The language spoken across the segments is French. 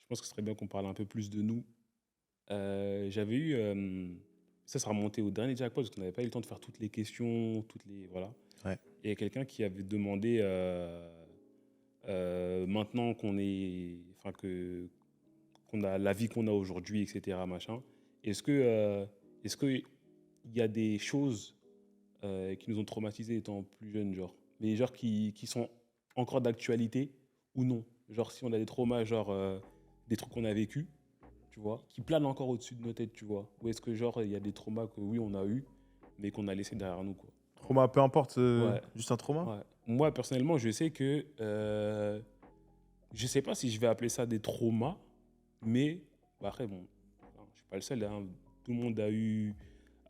pense que ce serait bien qu'on parle un peu plus de nous. J'avais eu, ça remontait au dernier jackpot parce qu'on n'avait pas eu le temps de faire toutes les questions, voilà. Ouais. Et il y a quelqu'un qui avait demandé, maintenant qu'on a la vie qu'on a aujourd'hui, etc., machin, est-ce que, est-ce qu'il y a des choses qui nous ont traumatisés étant plus jeunes, genre, mais genre qui sont encore d'actualité ou non? Genre, si on a des traumas, genre, des trucs qu'on a vécu, tu vois, qui planent encore au-dessus de nos têtes, tu vois? Ou est-ce que, genre, il y a des traumas que oui, on a eu, mais qu'on a laissé derrière nous, quoi? Trauma, peu importe, Ouais, juste un trauma. ouais. Moi, personnellement, je sais que, je sais pas si je vais appeler ça des traumas, mais bah, après, bon, enfin, je suis pas le seul, hein. Tout le monde a eu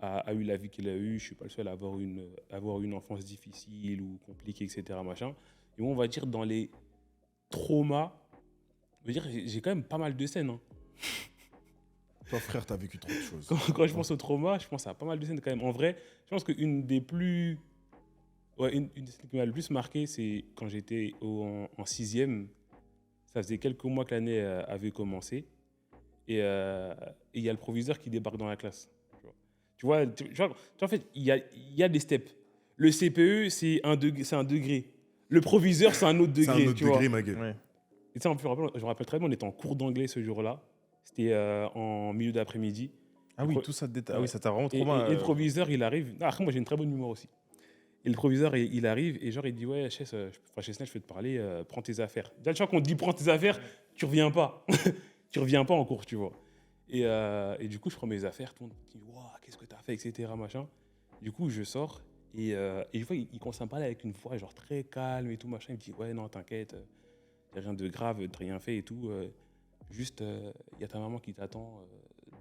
la vie qu'il a eue. Je suis pas le seul à avoir une enfance difficile ou compliquée, etc., machin. Et moi, on va dire, dans les traumas, je veux dire, j'ai quand même pas mal de scènes, hein. Toi, frère, t'as vécu trop de choses. Quand je pense aux traumas, je pense à pas mal de scènes quand même. En vrai, je pense qu'une des plus... Ouais, une des scènes qui m'a le plus marqué, c'est quand j'étais en sixième. Ça faisait quelques mois que l'année avait commencé. Et il y a le proviseur qui débarque dans la classe. En fait, il y a des steps. Le CPE, c'est un degré. Le proviseur, c'est un autre C'est un degré, autre tu vois. degré, ma gueule. Ouais. Et ça, je me rappelle très bien, on était en cours d'anglais ce jour-là. C'était en milieu d'après-midi. Ah Le oui, pro- tout ça de détail. Ah ouais. oui, ça t'a vraiment Et, trauma. et le proviseur, il arrive. Ah, après, moi, j'ai une très bonne mémoire aussi. Et le proviseur, il arrive et genre, il dit, ouais, Chesnel, je peux te parler, prends tes affaires. Déjà, tu vois, qu'on te dit, prends tes affaires, tu reviens pas. Tu reviens pas en cours, tu vois. Et du coup, je prends mes affaires, tout le monde me dit, waouh, qu'est-ce que t'as fait, etc., machin. Du coup, je sors et une fois, il commence à me parler avec une voix genre très calme et tout, machin. Il me dit, ouais, non, t'inquiète, y a rien de grave, t'as rien fait et tout. Juste, y a ta maman qui t'attend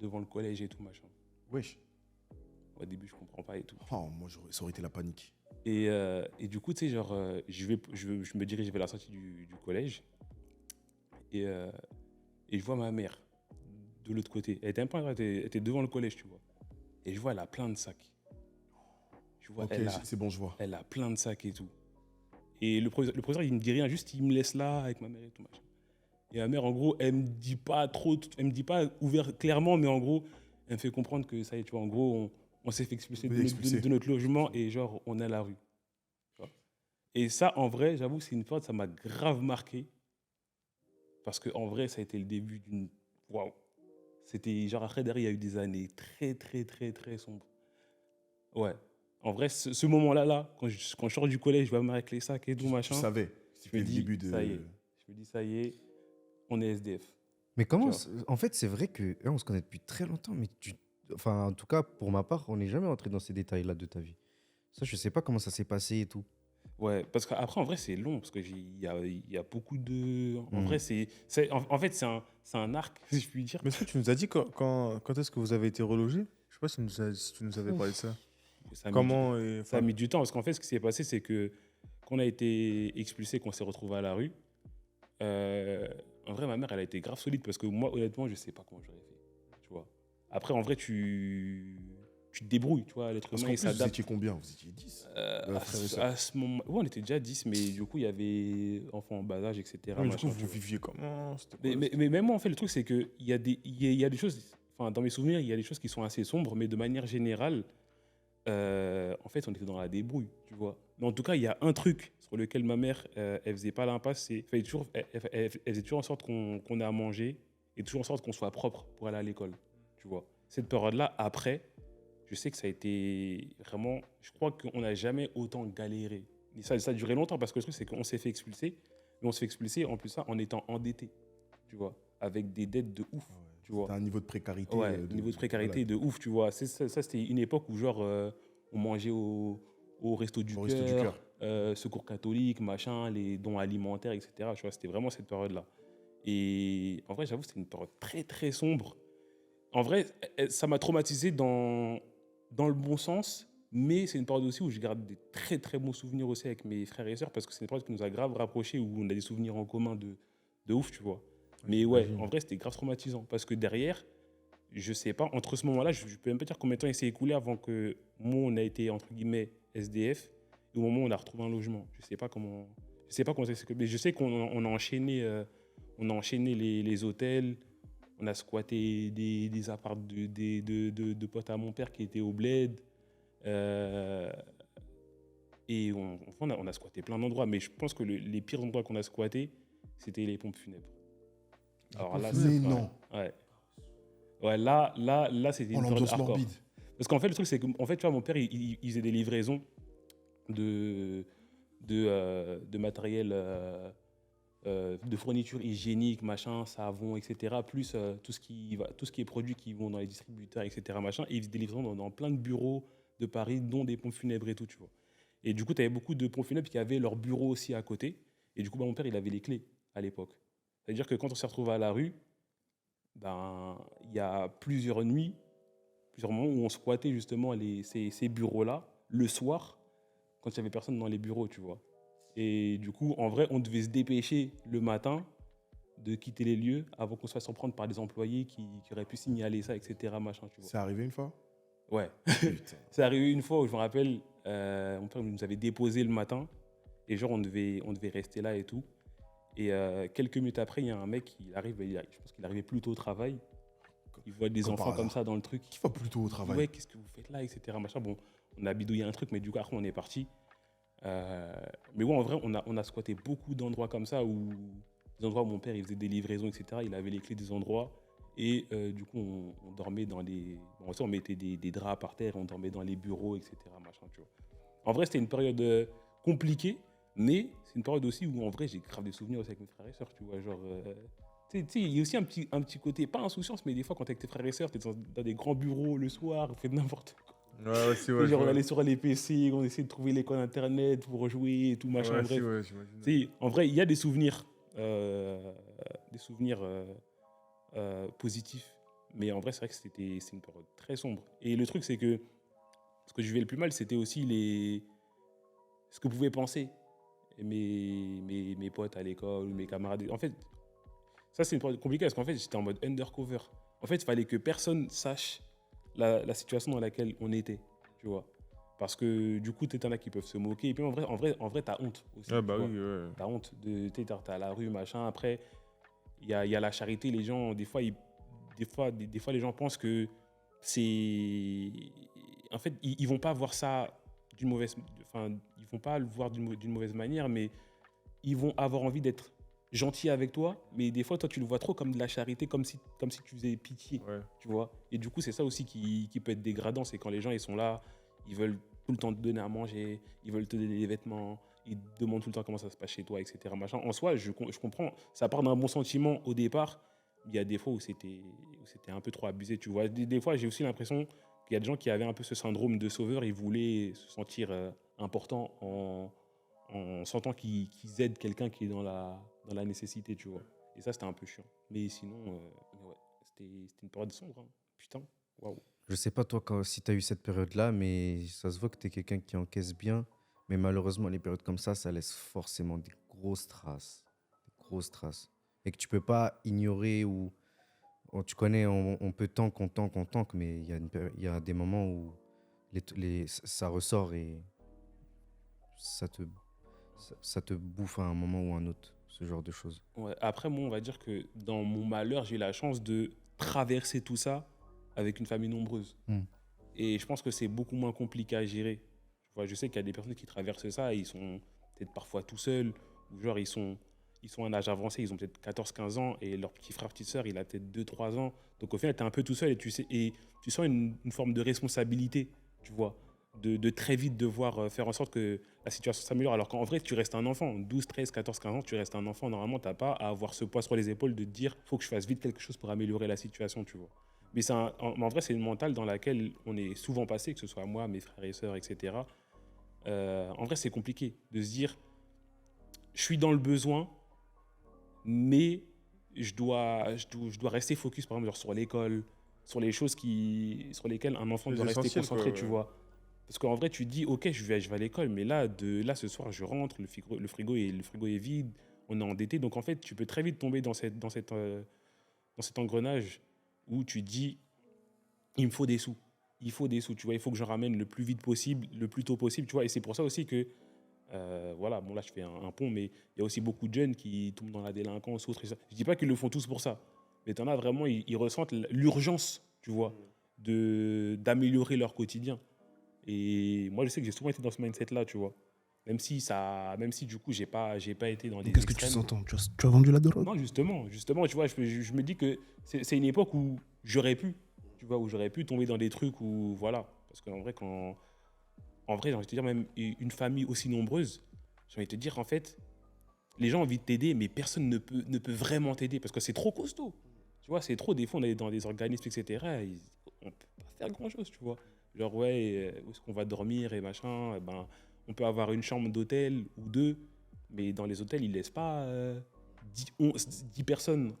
devant le collège et tout, machin. Wesh. Au début, je comprends pas et tout. Oh, moi, ça aurait été la panique. Et du coup, tu sais, genre, je me dirige vers la sortie du collège et, euh, et je vois ma mère de l'autre côté. Elle était, même pas, elle était devant le collège, tu vois. Et je vois, elle a plein de sacs. Tu vois, Ok, c'est bon, je vois. elle a plein de sacs et tout. Et le professeur, il me dit rien, juste il me laisse là avec ma mère et tout, machin. Et ma mère, en gros, elle me dit pas trop, elle me dit pas ouvert clairement, mais en gros, elle me fait comprendre que ça y est, tu vois, en gros, on s'est fait expulser Vous êtes expulsé. de notre logement et genre, on est à la rue. Tu vois. Et ça, en vrai, j'avoue, c'est une période, ça m'a grave marqué. Parce qu'en vrai, ça a été le début d'une... Waouh. C'était genre, après, derrière, il y a eu des années très, très, très, très sombres. Ouais. En vrai, ce moment-là, quand je sors du collège, je vois ma mère avec les sacs et tout, Tu machin, savais. je C'était me le dis, début ça y est. de. Je me dis, ça y est, on est SDF. Mais Tu comment vois. En fait, c'est vrai que on se connaît depuis très longtemps, mais enfin, en tout cas, pour ma part, on n'est jamais entré dans ces détails-là de ta vie. Ça, je sais pas comment ça s'est passé et tout. Ouais, parce qu'après, en vrai, c'est long, parce qu'il y a beaucoup de... En Mm. vrai, en fait, c'est un arc, si je puis dire. Mais est-ce que tu nous as dit quand est-ce que vous avez été relogé? Je sais pas si tu nous avais parlé de ça. Ça a mis Comment ça a mis du temps, parce qu'en fait, ce qui s'est passé, c'est que quand on a été expulsé, qu'on s'est retrouvé à la rue, en vrai, ma mère, elle a été grave solide, parce que moi, honnêtement, je sais pas comment j'aurais fait, tu vois. Après, en vrai, tu te débrouilles, tu vois, l'être Parce humain, qu'en il plus, vous s'adapte. étiez combien? Vous étiez 10 À, frères et sœurs. à ce moment, ouais, on était déjà 10, mais du coup, il y avait enfants en bas âge, etc. Mais du coup, machin, tu vous vois. viviez comment? C'était quoi, Mais même moi, en fait, le truc, c'est qu'il y a des choses, enfin, dans mes souvenirs, il y a des choses qui sont assez sombres, mais de manière générale, en fait, on était dans la débrouille, tu vois. Mais en tout cas, il y a un truc sur lequel ma mère, elle faisait pas l'impasse, elle faisait toujours en sorte qu'on ait à manger et toujours en sorte qu'on soit propre pour aller à l'école, tu vois. Cette période-là, après, je sais que ça a été vraiment... Je crois qu'on n'a jamais autant galéré. Et ça a duré longtemps parce que le truc, c'est qu'on s'est fait expulser. Mais on s'est fait expulser, en plus ça, en étant endetté, tu vois, avec des dettes de ouf, tu vois. C'était un niveau de précarité. Ouais, niveau de précarité de ouf, tu vois. Ça, c'était une époque où, genre, on mangeait au Resto du Au Resto du Cœur, Cœur. Secours catholique, machin, les dons alimentaires, etc. Tu vois, c'était vraiment cette période-là. Et en vrai, j'avoue, c'était une période très, très sombre. En vrai, ça m'a traumatisé dans le bon sens, mais c'est une période aussi où je garde des très, très bons souvenirs aussi avec mes frères et sœurs parce que c'est une période qui nous a grave rapprochés, où on a des souvenirs en commun de ouf, tu vois. Mais ouais, j'imagine. en vrai, c'était grave traumatisant parce que derrière, je sais pas, entre ce moment-là, je peux même pas dire combien de temps il s'est écoulé avant que moi, on a été, entre guillemets, SDF, et au moment où on a retrouvé un logement. Je sais pas comment ça s'est... Mais je sais qu'on on a enchaîné on a enchaîné les hôtels, on a squatté des apparts de potes à mon père qui étaient au bled. euh, et on a squatté plein d'endroits, mais je pense que les pires endroits qu'on a squattés, c'était les pompes funèbres. Alors là, Mais c'est non. ouais. Ouais, là c'était Oh, une période l'ambiance hardcore. morbide. Parce qu'en fait, le truc, c'est que en fait, tu vois, mon père, il faisait des livraisons de matériel, de fournitures hygiéniques, machin, savon, etc. Plus tout ce qui est produits qui vont dans les distributeurs, etc. Machin. Et il faisait des livraisons dans plein de bureaux de Paris, dont des pompes funèbres et tout, tu vois. Et du coup, tu avais beaucoup de pompes funèbres qui avaient leur bureau aussi à côté. Et du coup, bah, mon père, il avait les clés à l'époque. C'est-à-dire que quand on s'est retrouvé à la rue, ben, il y a plusieurs nuits, plusieurs moments où on squattait justement ces bureaux-là le soir quand il n'y avait personne dans les bureaux, tu vois. Et du coup, en vrai, on devait se dépêcher le matin de quitter les lieux avant qu'on se fasse reprendre par des employés qui auraient pu signaler ça, etc. Machin, tu vois. C'est arrivé une fois? Ouais. Putain. C'est arrivé une fois où je me rappelle, mon père nous avait déposé le matin et genre on devait rester là et tout. Et quelques minutes après, il y a un mec qui arrive, je pense qu'il arrivait plus tôt au travail. Il voit des Comme par enfants comme hasard. ça dans le truc. Qui va plutôt au Il dit, travail? ouais, qu'est-ce que vous faites là, etc. Machin. Bon, on a bidouillé un truc, mais du coup, après, on est parti. Mais ouais, en vrai, on a squatté beaucoup d'endroits comme ça, des endroits où mon père il faisait des livraisons, etc. Il avait les clés des endroits. Et du coup, on dormait dans les. Bon, on mettait des draps par terre, on dormait dans les bureaux, etc. Machin, tu vois. En vrai, c'était une période compliquée, mais c'est une période aussi où, en vrai, j'ai grave des souvenirs aussi avec mes frères et sœurs, tu vois. Genre, tu sais, il y a aussi un petit côté, pas insouciance, mais des fois, quand t'es avec tes frères et sœurs, t'es dans des grands bureaux le soir, vous faites n'importe quoi. Ouais, si, Et ouais. genre, on allait sur les PC, on essayait de trouver les codes internet pour jouer et tout, machin, Ouais, bref. si, ouais, j'imagine. Tu sais, en vrai, il y a des souvenirs positifs. Mais en vrai, c'est vrai que c'est une période très sombre. Et le truc, c'est que ce que je vivais le plus mal, c'était aussi ce que pouvaient penser mes potes à l'école, mes camarades. En fait, ça, c'est une période compliquée parce qu'en fait, j'étais en mode undercover. En fait, il fallait que personne sache la situation dans laquelle on était, tu vois. Parce que du coup, t'en as qui peuvent se moquer. Et puis en vrai, t'as honte aussi. Ah, bah tu oui, vois. ouais. T'as honte t'es à la rue, machin. Après, il y a la charité. Les gens, des fois, des fois, les gens pensent que c'est. En fait, ils vont pas voir ça d'une mauvaise. Enfin, ils vont pas le voir d'une mauvaise manière, mais ils vont avoir envie d'être gentils avec toi. Mais des fois, toi, tu le vois trop comme de la charité, comme si tu faisais pitié, Ouais. tu vois. Et du coup, c'est ça aussi qui peut être dégradant. C'est quand les gens, ils sont là, ils veulent tout le temps te donner à manger, ils veulent te donner des vêtements, ils te demandent tout le temps comment ça se passe chez toi, etc. Machin. En soi, je comprends. Ça part d'un bon sentiment au départ. Il y a des fois où c'était un peu trop abusé, tu vois. Des fois, j'ai aussi l'impression qu'il y a des gens qui avaient un peu ce syndrome de sauveur. Ils voulaient se sentir importants en sentant qu'ils aident quelqu'un qui est dans la nécessité, tu vois. Et ça, c'était un peu chiant. Mais sinon, ouais, c'était une période sombre, hein. Putain, waouh. Je sais pas toi si tu as eu cette période-là, mais ça se voit que tu es quelqu'un qui encaisse bien. Mais malheureusement, les périodes comme ça laisse forcément des grosses traces. Des grosses traces. Et que tu peux pas ignorer ou... tu connais, on peut tank, on tank, mais il y a des moments où ça ressort et ça te, ça te bouffe à un moment ou un autre, ce genre de choses. Ouais, après, moi, on va dire que dans mon malheur, j'ai eu la chance de traverser tout ça avec une famille nombreuse. Mm. Et je pense que c'est beaucoup moins compliqué à gérer. Tu vois, je sais qu'il y a des personnes qui traversent ça et ils sont peut-être parfois tout seuls, ou genre ils sont à un âge avancé, ils ont peut-être 14 15 ans, et leur petit frère, petite sœur, il a peut-être 2 3 ans. Donc au final, tu es un peu tout seul et tu sens une forme de responsabilité, tu vois, de très vite devoir faire en sorte que la situation s'améliore. Alors qu'en vrai, tu restes un enfant, 12 13 14 15 ans, tu restes un enfant. Normalement, tu n'as pas à avoir ce poids sur les épaules de te dire, faut que je fasse vite quelque chose pour améliorer la situation, tu vois. Mais en vrai, c'est une mentale dans laquelle on est souvent passé, que ce soit moi, mes frères et sœurs, etc. En vrai, c'est compliqué de se dire, je suis dans le besoin, mais je dois rester focus, par exemple, genre sur l'école, sur les choses sur lesquelles un enfant Les doit rester essentiels, concentré, quoi, tu ouais. vois. Parce qu'en vrai, tu te dis, ok, je vais à l'école, mais là, ce soir, je rentre, le frigo est vide, on est endetté. Donc, en fait, tu peux très vite tomber dans cet engrenage où tu te dis, il me faut des sous. Il faut des sous, tu vois. Il faut que je ramène le plus vite possible, le plus tôt possible, tu vois. Et c'est pour ça aussi que Voilà, bon là je fais un pont, mais il y a aussi beaucoup de jeunes qui tombent dans la délinquance ou autre. Je dis pas qu'ils le font tous pour ça, mais t'en as vraiment, ils ressentent l'urgence, tu vois, d'améliorer leur quotidien. Et moi je sais que j'ai souvent été dans ce mindset-là, tu vois. Même si du coup j'ai pas été dans des Donc, qu'est-ce que tu extrêmes. sens? Tu as vendu la drogue? Non, justement, tu vois, je me dis que c'est une époque où j'aurais pu, tu vois, où j'aurais pu tomber dans des trucs où, voilà. Parce qu'en vrai, j'ai envie de te dire, même une famille aussi nombreuse, j'ai envie de te dire, en fait, les gens ont envie de t'aider, mais personne ne peut vraiment t'aider parce que c'est trop costaud. Tu vois, c'est trop. Des fois, on est dans des organismes, etc. On peut pas faire grand-chose, tu vois. Genre, ouais, où est-ce qu'on va dormir et machin. Eh ben, on peut avoir une chambre d'hôtel ou deux, mais dans les hôtels, ils laissent pas 10 personnes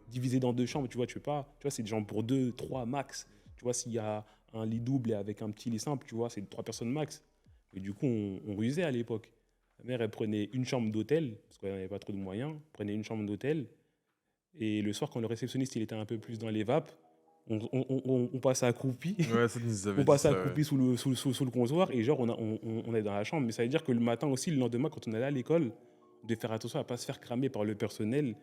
divisées dans deux chambres, tu vois, tu peux pas. Tu vois, c'est des gens pour deux, trois max. Tu vois, s'il y a un lit double et avec un petit lit simple, tu vois, c'est 3 personnes max. Et du coup, on rusait à l'époque. Ma mère, elle prenait une chambre d'hôtel, parce qu'elle n'avait pas trop de moyens, prenait une chambre d'hôtel. Et le soir, quand le réceptionniste il était un peu plus dans les vapes, on passait accroupi. Ouais, ça nous avait On dit passait ça, ouais. accroupi sous le comptoir et genre on est dans la chambre. Mais ça veut dire que le matin aussi, le lendemain, quand on allait à l'école, on devait faire attention à ne pas se faire cramer par le personnel.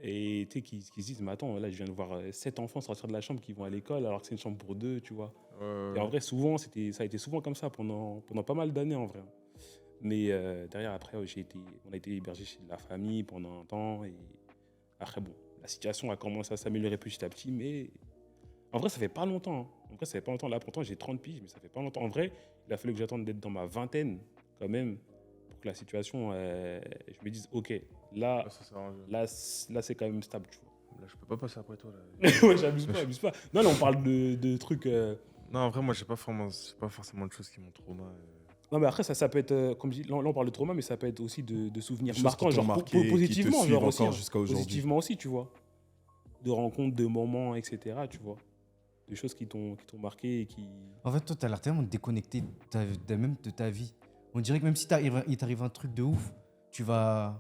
Et tu sais, qui se disent, mais attends, là, je viens de voir 7 enfants sortir de la chambre qui vont à l'école alors que c'est une chambre pour deux, tu vois. Et en vrai, souvent, ça a été souvent comme ça pendant pas mal d'années en vrai. Mais derrière, après, on a été hébergé chez de la famille pendant un temps. Et après, bon, la situation a commencé à s'améliorer petit à petit, mais en vrai, ça fait pas longtemps. Hein. En vrai, ça fait pas longtemps. Là, pourtant, j'ai 30 piges, mais ça fait pas longtemps. En vrai, il a fallu que j'attende d'être dans ma vingtaine, quand même, pour que la situation, je me dise, OK, là, Ah, ça s'est arrangé. là, c'est quand même stable, tu vois. Là, je peux pas passer après toi. Là. Ouais, j'abuse pas. Non, là, on parle de trucs... Non, en vrai, moi, j'ai pas forcément de choses qui m'ont trauma. Non, mais après, ça peut être, comme je dis, là, on parle de trauma, mais ça peut être aussi de souvenirs Des choses marquants, qui t'ont genre marqué, qui te positivement, suivent genre aussi, encore hein. jusqu'à aujourd'hui. Positivement aussi, tu vois. De rencontres, de moments, etc., tu vois. Des choses qui t'ont marqué et qui... En fait, toi, t'as l'air tellement déconnecté même de ta vie. On dirait que même si il t'arrive un truc de ouf, tu vas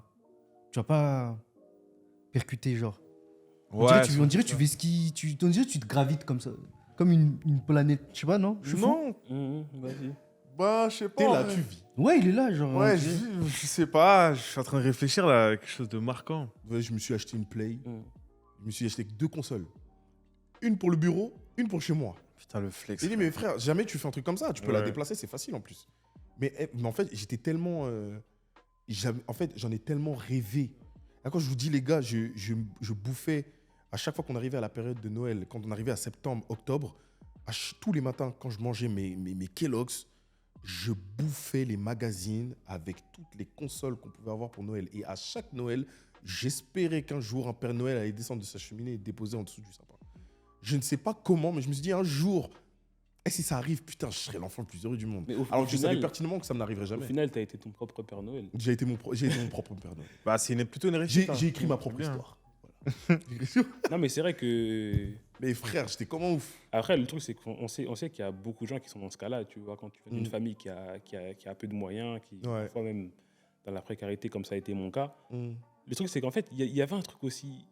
pas percuter, genre. On dirait que tu fais ski, on dirait que tu te gravites comme ça. Comme une planète, je sais pas, non? Je suis fou. Non, Vas-y. bah, je sais pas. T'es en là, vrai. tu vis. Ouais, il est là, genre. Ouais, on dirait. je sais pas. Je suis en train de réfléchir là à quelque chose de marquant. Ouais, je me suis acheté une Play. Mm. Je me suis acheté 2 consoles. Une pour le bureau, une pour chez moi. Putain, le flex. J'ai dit, mais frère, jamais tu fais un truc comme ça. Tu peux la Ouais. déplacer, c'est facile en plus. Mais en fait, j'étais tellement. En fait, j'en ai tellement rêvé. Là, quand je vous dis, les gars, je bouffais à chaque fois qu'on arrivait à la période de Noël, quand on arrivait à septembre, octobre, tous les matins, quand je mangeais mes Kellogg's, je bouffais les magazines avec toutes les consoles qu'on pouvait avoir pour Noël. Et à chaque Noël, j'espérais qu'un jour, un Père Noël allait descendre de sa cheminée et déposer en dessous du sapin. Je ne sais pas comment, mais je me suis dit un jour, et si ça arrive, putain, je serai l'enfant le plus heureux du monde. Mais Alors que je savais final, pertinemment que ça ne m'arriverait au jamais. final, t'as été ton propre Père Noël. J'ai été mon propre Père Noël. Bah, c'est plutôt une réussite. J'ai écrit ma propre Bien. histoire. Voilà. Non, mais c'est vrai que... Mais frère, j'étais comment ouf. Après, le truc, c'est qu'on sait qu'il y a beaucoup de gens qui sont dans ce cas-là, tu vois, quand tu viens d'une Mm. famille qui a peu de moyens, qui Ouais. parfois même dans la précarité, comme ça a été mon cas. Mm. Le truc, c'est qu'en fait, il y avait un truc aussi...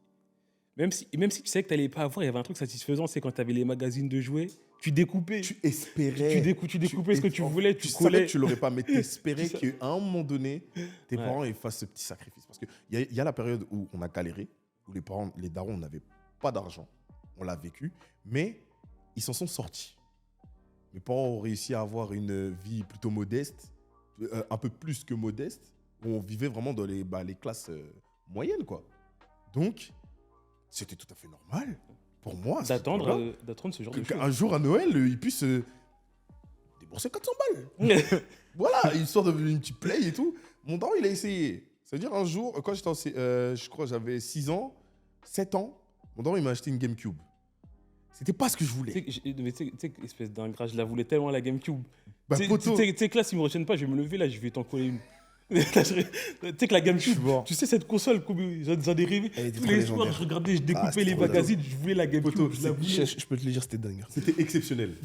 Même si tu savais que tu n'allais pas avoir, il y avait un truc satisfaisant, c'est quand tu avais les magazines de jouets, tu découpais. Tu espérais. Tu découpais ce que tu voulais, tu savais collais. que tu l'aurais pas, mais t'espérais Tu sais- qu'à un moment donné, tes Ouais. parents ils fassent ce petit sacrifice. Parce qu'il y a la période où on a galéré, où les darons n'avaient pas d'argent. On l'a vécu, mais ils s'en sont sortis. Mes parents ont réussi à avoir une vie plutôt modeste, un peu plus que modeste, où on vivait vraiment dans les classes moyennes, quoi. Donc, c'était tout à fait normal pour moi. D'attendre ce genre de choses. qu'un jour à Noël, ils puissent débourser 400 balles. Voilà, histoire de une petite play et tout. Mon daron, il a essayé. C'est-à-dire un jour, quand j'étais je crois que j'avais 6 ans, 7 ans, mon daron, il m'a acheté une GameCube. C'était pas ce que je voulais. Tu sais, espèce d'ingrat, je la voulais tellement la GameCube. Bah, Tu poto. sais que là, s'ils me retiennent pas, je vais me lever, là, je vais t'en coller une. Tu sais que la GameCube, mort. tu sais cette console, j'en ai rêvé. Elle était Tous trop les soirs, légendaire. je regardais, je découpais c'était les trop magazines, je voulais la GameCube. Poto, je la voulais. je peux te le dire, c'était dingue. C'était exceptionnel.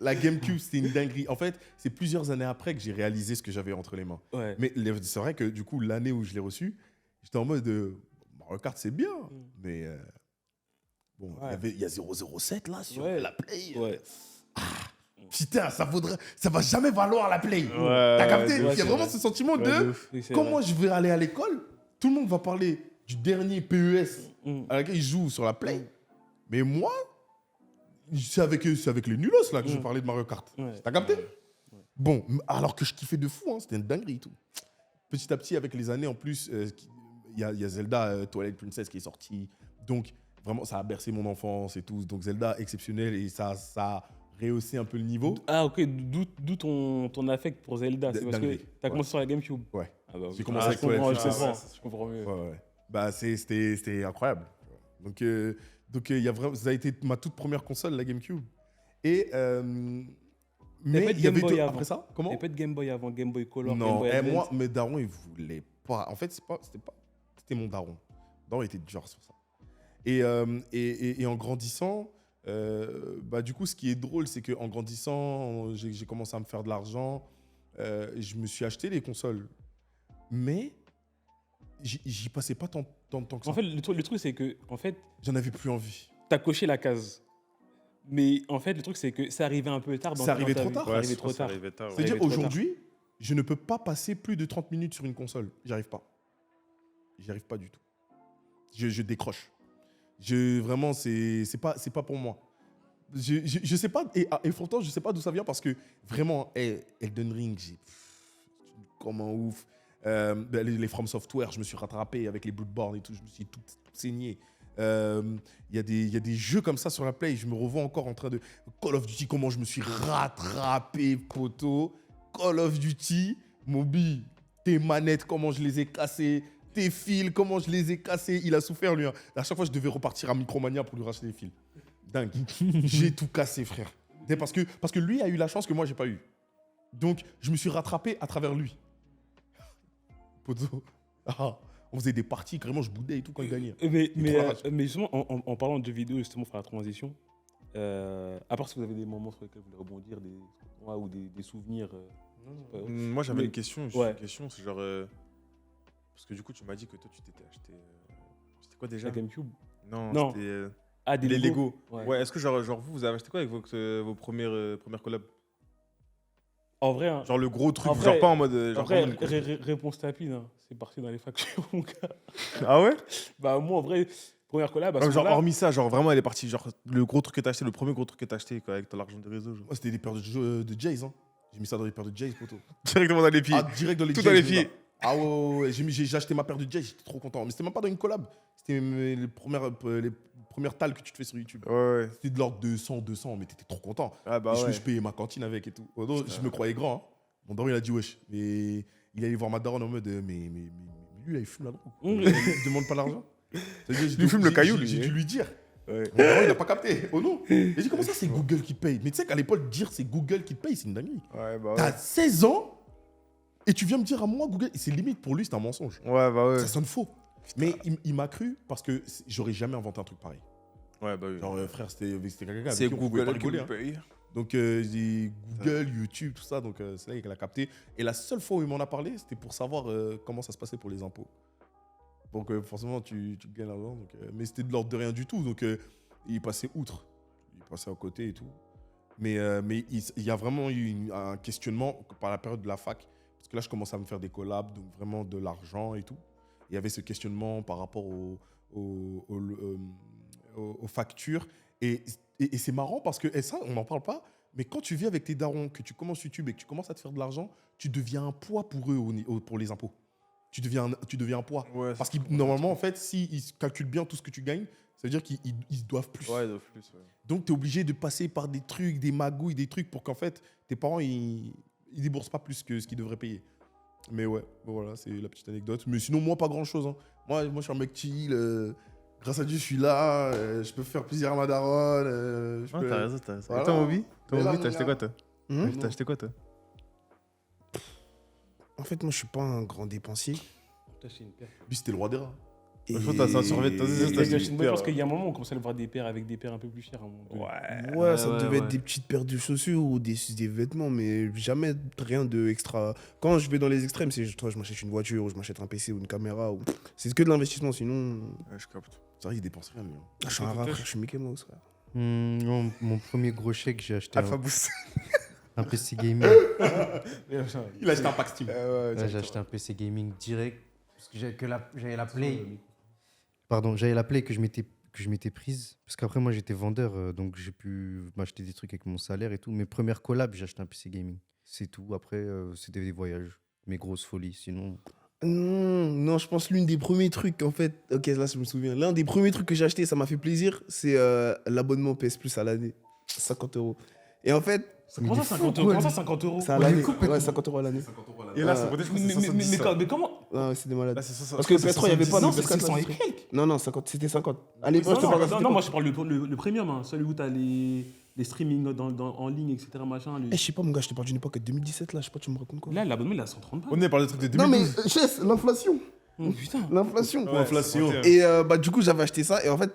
La GameCube, c'était une dinguerie. En fait, c'est plusieurs années après que j'ai réalisé ce que j'avais entre les mains. Ouais. Mais c'est vrai que du coup, l'année où je l'ai reçu, j'étais en mode Mario Kart, c'est bien. Mais bon, Ouais. il y a 007 là sur Ouais. la Play. Ouais. Putain, ça va jamais valoir la Play. Ouais, T'as capté? ouais, Il y c'est a vraiment vrai. ce sentiment Ouais, de de ouf. Oui, c'est quand vrai. moi je vais aller à l'école, tout le monde va parler du dernier PES Mm. à laquelle ils jouent sur la Play. Mais moi, c'est avec les nulos là que je parlais de Mario Kart. Ouais. T'as capté? Bon, alors que je kiffais de fou, hein, c'était une dinguerie et tout. Petit à petit, avec les années en plus, il y a Zelda Twilight Princess qui est sorti. Donc, vraiment, ça a bercé mon enfance et tout. Donc, Zelda, exceptionnel et ça a rehaussé un peu le niveau. Ah, ok, d'où ton affect pour Zelda. C'est parce que Dinguerie. t'as commencé sur la GameCube. Ouais. Ah bah, J'ai ok. commencé Ah, avec je comprends, Twilight je Princess. comprends mieux. Ouais, ouais. Bah, c'était incroyable. Donc, il y a vraiment, ça a été ma toute première console, la GameCube. Et mais pas de il y avait Game Boy deux- avant. après ça, comment? T'avais pas de Game Boy avant, Game Boy Color, Game Non, Boy Advance. moi, mes darons, ils voulaient pas. En fait, c'était mon daron. Daron était dur sur ça. Et en grandissant, bah, du coup, ce qui est drôle, c'est qu'en grandissant, j'ai commencé à me faire de l'argent. Je me suis acheté les consoles. Mais j'y passais pas tant de temps que ça. En fait, le truc, c'est que, en fait, J'en avais plus envie. t'as coché la case. Mais en fait, le truc, c'est que ça arrivait un peu tard. C'est arrivé trop tard. Ça arrivait trop tard. arrivé tard. ouais. C'est-à-dire, arrivé trop aujourd'hui, je ne peux pas passer plus de 30 minutes sur une console. J'y arrive pas. J'y arrive pas du tout. Je décroche. Vraiment, c'est pas pour moi. Je sais pas, et pourtant, je sais pas d'où ça vient parce que vraiment, Elden Ring, comment ouf. Les From Software, je me suis rattrapé avec les Bloodborne et tout, je me suis tout saigné. Il y a des jeux comme ça sur la Play, je me revois encore en train de. Call of Duty, comment je me suis rattrapé, poteau. Call of Duty, Moby, tes manettes, comment je les ai cassées. Tes fils, comment je les ai cassés. Il a souffert, lui. Hein. À chaque fois, je devais repartir à Micromania pour lui racheter les fils. Dingue. J'ai tout cassé, frère. Parce que lui a eu la chance que moi, j'ai pas eu. Donc, je me suis rattrapé à travers lui. Poto. Ah, on faisait des parties, carrément, je boudais et tout quand il gagnait. Mais justement, en parlant de jeux vidéo, justement, faire la transition, à part si vous avez des moments sur lesquels vous voulez rebondir, ou des souvenirs. Moi, j'avais Mais- une question. ouais. Une question, c'est genre. Parce que du coup, tu m'as dit que toi, tu t'étais acheté. C'était quoi déjà? La GameCube. Non, Non. c'était. Ah, des Les Lego. Lego. Ouais, est-ce que genre vous avez acheté quoi avec vos premières collabs? En vrai, hein, Genre le gros truc, En genre vrai- pas en mode. Genre après, vraiment une- réponse tapine, hein, c'est parti dans les factures, mon gars. Ah ouais? Bah, moi, en vrai, première collab, à ce Non, genre moment-là, hormis ça, genre vraiment elle est partie. Genre le gros truc que t'as acheté, le premier gros truc que t'as acheté quoi, avec ton argent de réseau. Genre. Moi, c'était des paires de Jays. Hein. J'ai mis ça dans les paires de Jays, poto. Directement dans les pieds. Ah, direct dans les Tout Jays. dans les mon pieds. gars. Ah ouais. J'ai acheté ma paire de Jays, j'étais trop content. Mais c'était même pas dans une collab. C'était les premières tales que tu te fais sur YouTube. Ouais. C'était de l'ordre de 200, mais t'étais trop content. Ah bah Et ouais. je payais ma cantine avec et tout. Oh non, je me croyais grand. Hein. Mon daron, il a dit wesh. Mais il allait voir ma daronne en mode mais lui, là, il fume la drogue. Il demande pas l'argent. Il fume le caillou, lui. J'ai dû lui dire. Ouais. Mon daron, il n'a pas capté. Oh non. J'ai dit comment ça, c'est Google qui te paye? Mais tu sais qu'à l'époque, dire c'est Google qui te paye, c'est une dinguerie. Ouais, bah ouais. T'as 16 ans et tu viens me dire à moi, Google, c'est limite pour lui, c'est un mensonge. Ouais, bah ouais. Ça sonne faux. Mais il m'a cru parce que j'aurais jamais inventé un truc pareil. Ouais, bah oui. Genre, frère, c'était quelqu'un avec C'est qui on pouvait pas Google qui rigoler. nous Hein. paye. Donc, j'ai Google, YouTube, tout ça. Donc, c'est là qu'il a capté. Et la seule fois où il m'en a parlé, c'était pour savoir comment ça se passait pour les impôts. Donc, forcément, tu gagnes l'argent. Mais c'était de l'ordre de rien du tout. Donc, il passait outre. Il passait à côté et tout. Mais il y a vraiment eu un questionnement par la période de la fac. Parce que là, je commençais à me faire des collabs, donc vraiment de l'argent et tout. Il y avait ce questionnement par rapport aux factures. Et c'est marrant parce que, et ça, on n'en parle pas, mais quand tu vis avec tes darons, que tu commences YouTube et que tu commences à te faire de l'argent, tu deviens un poids pour eux pour les impôts. Tu deviens un poids. Ouais, Parce que normalement, en fait, s'ils calculent bien tout ce que tu gagnes, ça veut dire qu'ils se doivent plus. Ouais, de plus. Ouais. Donc, tu es obligé de passer par des trucs, des magouilles, des trucs pour qu'en fait, tes parents, ils déboursent pas plus que ce qu'ils devraient payer. Mais ouais, bon, voilà, c'est la petite anecdote. Mais sinon, moi, pas grand-chose. Hein. Moi, je suis un mec chill. Grâce à Dieu, je suis là. Je peux faire plaisir à ma daronne. Ah, t'as raison, t'as raison. Voilà. Et toi, Moby? Mais là, T'as mon acheté gars. quoi, toi? Hmm T'as acheté quoi, toi? En fait, moi, je suis pas un grand dépensier. T'as acheté une paire. Lui, c'était le roi des rats. Et... Je pense que t'as ça survécu, t'as T'as acheté acheté une paire paire, parce qu'il y a un moment où on commençait à le voir des paires avec des paires un peu plus chères. À un moment donné. Ouais, ça devait être des petites paires de chaussures ou des vêtements, mais jamais rien de extra. Quand je vais dans les extrêmes, c'est je m'achète une voiture ou je m'achète un PC ou une caméra. C'est que de l'investissement, sinon. Ouais, je capte. C'est vrai, il dépense rien, lui. Hein. Ah, je suis un rat, frère, je suis Mickey Mouse, frère. Mon premier gros chèque, j'ai acheté Alpha Boost. Un PC gaming. Il a acheté un pack Steam. Ouais, j'ai acheté un PC gaming direct. Parce que j'avais la Play. Pardon, j'avais la Play que je m'étais prise. Parce qu'après, moi, j'étais vendeur. Donc, j'ai pu m'acheter des trucs avec mon salaire et tout. Mes premières collabs, j'ai acheté un PC gaming. C'est tout. Après, c'était des voyages. Mes grosses folies. Sinon. Non, je pense l'une des premiers trucs, en fait. Ok, là, je me souviens. L'un des premiers trucs que j'ai acheté, ça m'a fait plaisir, c'est l'abonnement PS Plus à l'année. 50 €. Et en fait, Comment ça, 50 euros? Comment ça, 50 euros? c'est à l'année. Ouais, 50 € à l'année. Et là, ça peut-être que c'est 70. Mais comment? Ah, c'est des malades. Là, c'est 60. Parce que PS3, il n'y avait pas de Non, c'est PS4. 600 et là, c'est quelques. Non, non, 50, c'était 50. À l'époque, Non, je te parle non, moi je parle le premium, hein, celui où t'as les streamings en ligne, etc. Machin, Eh, je sais pas, mon gars, je te parle d'une époque 2017, là, je sais pas, tu me racontes quoi. Là, l'abonnement il est à 130 balles. On est par le truc de Non, mais, 2012. Chess, l'inflation. Putain. L'inflation. Ouais, inflation. Et bah, du coup, j'avais acheté ça, et en fait,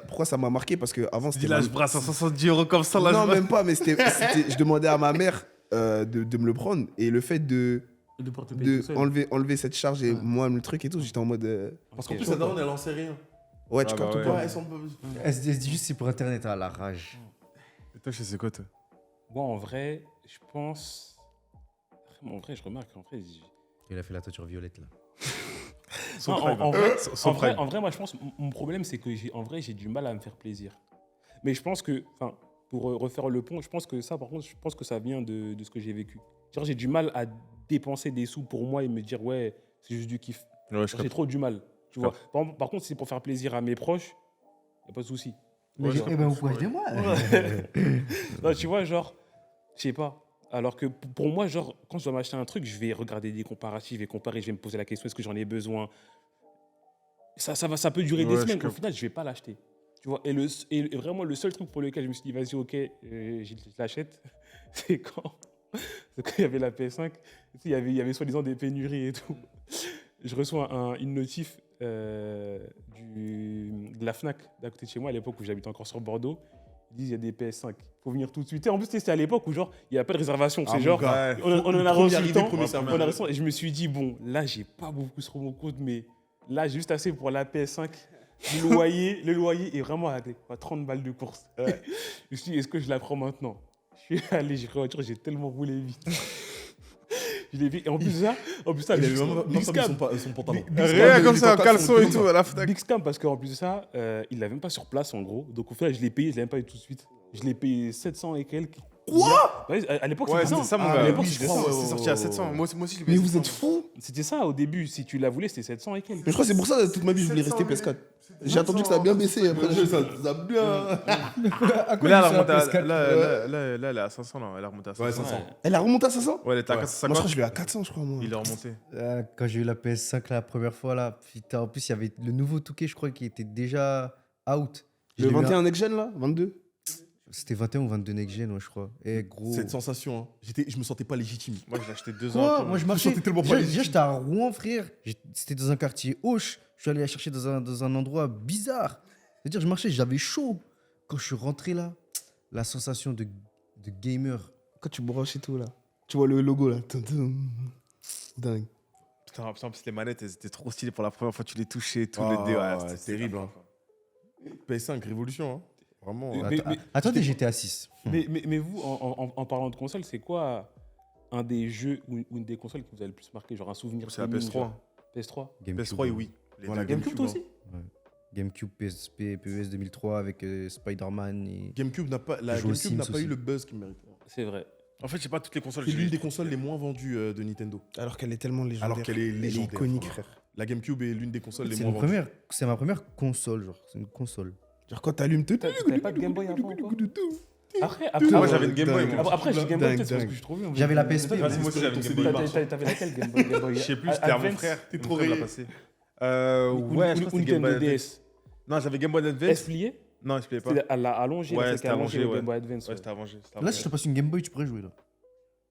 pourquoi ça m'a marqué? Parce qu'avant, Dis c'était. là, je brasse à 70 € comme ça. Là, Non, je même pas, mais je demandais à ma mère de me le prendre, et le fait de De pouvoir te payer tout seul. enlever cette charge et moi le truc et tout, j'étais en mode. Parce qu'en Ok. plus, sa daronne, elle en sait rien. Ouais, tu Ah, captes bah pas. ouais. elles sont pas- Elle se dit juste c'est pour Internet à la rage. Et toi, je sais quoi, toi? Moi, en vrai, je pense. En vrai, je remarque, en vrai, Il a fait la toiture violette là. Son Non, prime. en vrai, Son prime. en vrai, moi, je pense mon problème, c'est que en vrai, j'ai du mal à me faire plaisir. Mais je pense que, enfin, pour refaire le pont, je pense que ça, par contre, je pense que ça vient de ce que j'ai vécu. Genre, j'ai du mal à dépenser des sous pour moi et me dire, ouais, c'est juste du kiff. Ouais, je J'ai capte. trop du mal. Tu vois. Par contre, si c'est pour faire plaisir à mes proches, y a pas de souci. Mais Ouais, eh ben, vous pouvez de moi. Non, tu vois, genre, je sais pas. Alors que pour moi, genre, quand je dois m'acheter un truc, je vais regarder des comparatifs et comparer, je vais me poser la question, est-ce que j'en ai besoin? Ça peut durer des Ouais, je semaines. Au capte. final, je vais pas l'acheter. Tu vois, et vraiment, le seul truc pour lequel je me suis dit, vas-y, ok, je l'achète, c'est quand il y avait la PS5, tu sais, il y avait soi-disant des pénuries et tout. Je reçois une notif de la Fnac d'à côté de chez moi, à l'époque où j'habitais encore sur Bordeaux. Ils disent, il y a des PS5, il faut venir tout de suite. Et en plus, c'était à l'époque où genre, il n'y a pas de réservation. Ah, C'est mon genre, gars, on en a premier reçu arrivé, le temps, premier servi. on a reçu, et je me suis dit, bon, là, j'ai pas beaucoup sur mon compte, mais là, j'ai juste assez pour la PS5. Le loyer est vraiment à 30 balles de course. Je me suis dit, est-ce que je la prends maintenant? Je suis allé, j'ai pris la voiture, j'ai tellement roulé vite. Je l'ai vu. Et en plus de ça, Il avait Big même pas mis Scam. son pantalon. Rien comme ça, un caleçon et tout, à la Fnac. Big Scam, parce qu'en plus de ça, il l'a même pas sur place en gros. Donc au final, je l'ai payé, je l'ai même pas eu tout de suite. Je l'ai payé 700 et quelques. Quoi? Ouais, à l'époque, Ouais, c'était c'était ça, mon À gars. l'époque, Oui, c'était je crois, ça. ouais, c'est sorti à 700. Moi aussi, je l'ai Mais payé vous 700. êtes fous? C'était ça au début. Si tu la voulais, c'était 700 et quelques. Mais je crois que c'est pour ça, toute ma vie, je voulais rester PS4. J'ai attendu que ça a bien baissé. Après, ça a bien. Mais là, elle est à 500, là. Elle a remonté à 500. Ouais, 500. Elle a remonté à 500? Ouais, elle était à Ouais. Moi, je crois 450. que je l'ai eu à 400, je crois, moi. Il est remonté. Quand j'ai eu la PS5 la première fois là, putain, en plus il y avait le nouveau Touquet, je crois, qui était déjà out. Je Le l'ai eu à- 21 Next Gen, là? 22? C'était 21 ou 22 next gen, ouais, je crois. Et gros. Cette sensation, hein. Je me sentais pas légitime. Moi, je l'ai acheté 2 ans Quoi? après. Moi, je marchais. sentais tellement pas Déjà, légitime. j'étais à Rouen, frère. C'était dans un quartier hoche. Je suis allé la chercher dans un endroit bizarre. C'est-à-dire, je marchais, j'avais chaud. Quand je suis rentré là, la sensation de gamer. Quand tu branches et tout, là. Tu vois le logo, là. Tum, tum. Dingue. Putain, en plus, les manettes, elles étaient trop stylées pour la première fois. Tu les touchais et tout. Ah, le dé, ouais, c'était c'est terrible, hein. PS5, révolution, hein. Vraiment. Mais- Attendez, j'étais à 6. Mais vous, en parlant de console, c'est quoi un des jeux ou une des consoles qui vous a le plus marqué? Genre un souvenir C'est la commun, PS3. genre PS3? PS3 et oui. Les Voilà, deux. GameCube, toi aussi? GameCube, PSP, PES 2003 avec Spider-Man. Et... GameCube n'a pas, la Je joue aux GameCube n'a Sims pas eu aussi. le buzz qu'il méritait. C'est vrai. En fait, j'ai pas toutes les consoles. C'est j'ai l'une eu. des consoles les moins vendues de Nintendo. Alors qu'elle est tellement légendaire. Alors qu'elle est Elle est légendaire. iconique, frère. frère. La GameCube est l'une des consoles les C'est moins vendues. ma première console, genre. C'est une console. Genre, quand t'allumes tout. T'avais pas de Game Boy avant ou quoi? Après, Moi, j'avais une Game Boy, moi. Après, j'ai Game Boy, Dingue, peut-être, c'est parce dingue. que je suis trop vieux. J'avais la PSP. Vas-y, moi aussi, j'avais une Game Boy. T'avais laquelle Game Boy? Game Boy Je sais plus, c'était à mon Advance frère. T'es Mon trop frère l'a rayé. passé. Ou Ouais, je crois que c'était Game Boy Nintendo Advance. DS. Non, j'avais Game Boy S Advance. plié? Non, je pliais pas. C'était à la allongée. Ouais, là, c'était allongé allongé, le ouais. Game Boy Advance. Ouais, Ouais. c'était allongé. Là, si je te passe une Game Boy, tu pourrais jouer là.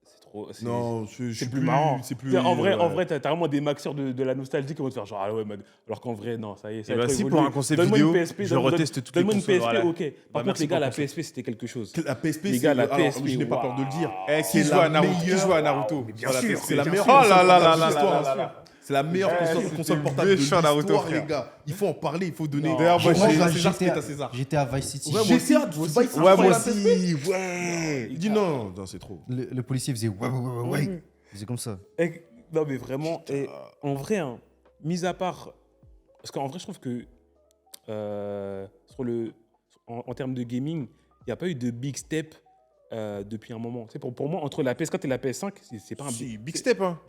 C'est trop. Non, C'est plus marrant. C'est plus. Tu sais, en vrai, t'as vraiment des maxeurs de la nostalgie qui vont te faire genre, ah ouais, man. Alors qu'en vrai, non, ça y est. ça Et a bah, trop si évolué. pour un concept Donne-moi vidéo, une PSP, je donne- reteste toutes les Donne-moi une consoles. PSP, voilà. ok. Par contre, merci les gars, pour la le concept. PSP, c'était quelque chose. La PSP, Les gars, la alors, PSP, je n'ai pas peur de le dire. Eh, C'est qui joue à la Naruto? Qui meilleure- joue à Naruto? Voilà, c'est la meilleure Oh là là console là de là l'histoire. là là. C'est la meilleure console portable de méchant, Naruto, l'histoire, frère. les gars. Il faut en parler, il faut donner. Non. D'ailleurs, moi, Rends j'ai- à César ce qui est à César. J'étais à Vice City. Ouais, moi aussi, GTA, tu vois, Vice City. Ouais, moi la aussi. PSP. Ouais. Il dit non, non, c'est trop. Le policier faisait ouais. Il faisait comme ça. Non, mais vraiment, en vrai, hein, mis à part. Parce qu'en vrai, je trouve que en termes de gaming, il n'y a pas eu de big step depuis un moment. Tu sais, pour moi, entre la PS4 et la PS5, c'est pas un Si, big step, hein.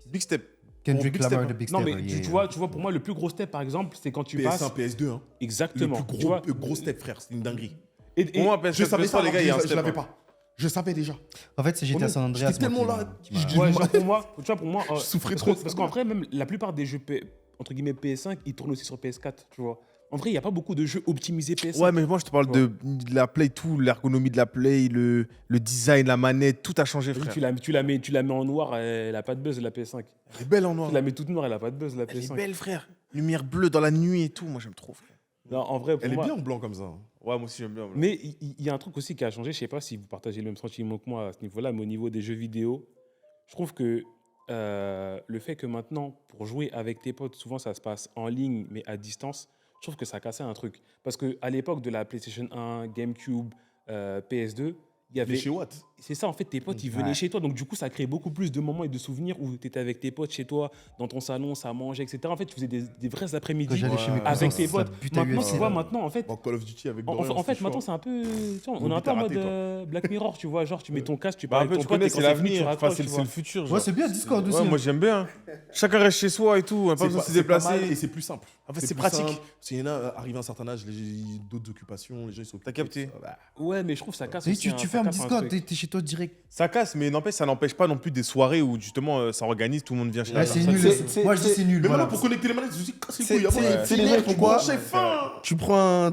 Big step. Kendrick Big Lamar step, de Big Non, Step. mais ouais, tu vois, pour moi, le plus gros step, par exemple, c'est quand tu passes. PS1, PS2, hein. Exactement. Le plus tu vois. gros step, frère. C'est une dinguerie. Pour moi, Je savais PS3, pas, les gars, il y a un je step. l'avais hein. pas. Je savais déjà. En fait, c'est GTA San Andreas. J'étais tellement moi, là. qui m'a- Je- Ouais, genre, pour moi, Je souffrais parce trop. Parce qu'en vrai, même la plupart des jeux entre guillemets PS5, ils tournent aussi sur PS4, tu vois. En vrai, il n'y a pas beaucoup de jeux optimisés PS5. Ouais, mais moi, je te parle de la Play, tout, l'ergonomie de la Play, le design, la manette, tout a changé, Vas-y, frère. tu la mets en noir, elle a pas de buzz, la PS5. Elle est belle en noir. Tu la mets toute noire, elle a pas de buzz, la Elle est PS5. belle, frère. Lumière bleue dans la nuit et tout. Moi, j'aime trop, frère. Non, en vrai, pour Elle est moi- bien en blanc comme ça. Ouais, moi aussi, j'aime bien. Mais il y a un truc aussi qui a changé, je sais pas si vous partagez le même sentiment que moi à ce niveau-là, mais au niveau des jeux vidéo, je trouve que le fait que maintenant, pour jouer avec tes potes, souvent ça se passe en ligne, mais à distance, je trouve que ça a cassé un truc. Parce qu'à l'époque de la PlayStation 1, GameCube, PS2, il y Les avait... chez Watt. C'est ça, en fait, tes potes, ils venaient chez toi. Donc, du coup, ça crée beaucoup plus de moments et de souvenirs où tu étais avec tes potes chez toi, dans ton salon, ça mangeait, etc. En fait, tu faisais des vrais Quand après-midi j'allais chez mes cousins, avec tes ça potes. butait à Maintenant, UFC, tu vois, là. maintenant, en fait, En Call of Duty avec en Dorian, fait, c'est maintenant, chaud. c'est un peu. Tu vois, on est Oublie, un peu t'as en mode raté, Black Mirror, tu vois. Genre, tu mets ton casque, tu Bah, parles un peu, avec tu ton pote, connais, et c'est quand c'est fini, l'avenir. tu Enfin, raccroches, c'est tu le vois. futur. genre. Ouais, c'est bien Discord aussi. Ouais, moi, j'aime bien. Chacun reste chez soi et tout. Pas besoin de se C'est pas mal déplacer. et c'est plus simple. En fait, C'est c'est plus pratique. simple. Parce qu'il y en a, arrivé à un certain âge, d'autres occupations, les gens ils sont. T'as capté. Ouais, mais je trouve que ça casse Tu aussi. tu fermes ça casse un Discord, truc. t'es chez toi direct. Ça casse, mais ça n'empêche pas non plus des soirées où justement ça organise, tout le monde vient chez Ouais, la c'est personne. nul. Moi, je dis c'est nul. Mais voilà. maintenant, pour connecter les manettes, je me suis cassé les C'est- couilles. Avant, c'est- c'est les les mecs mecs font qui quoi branchaient fin.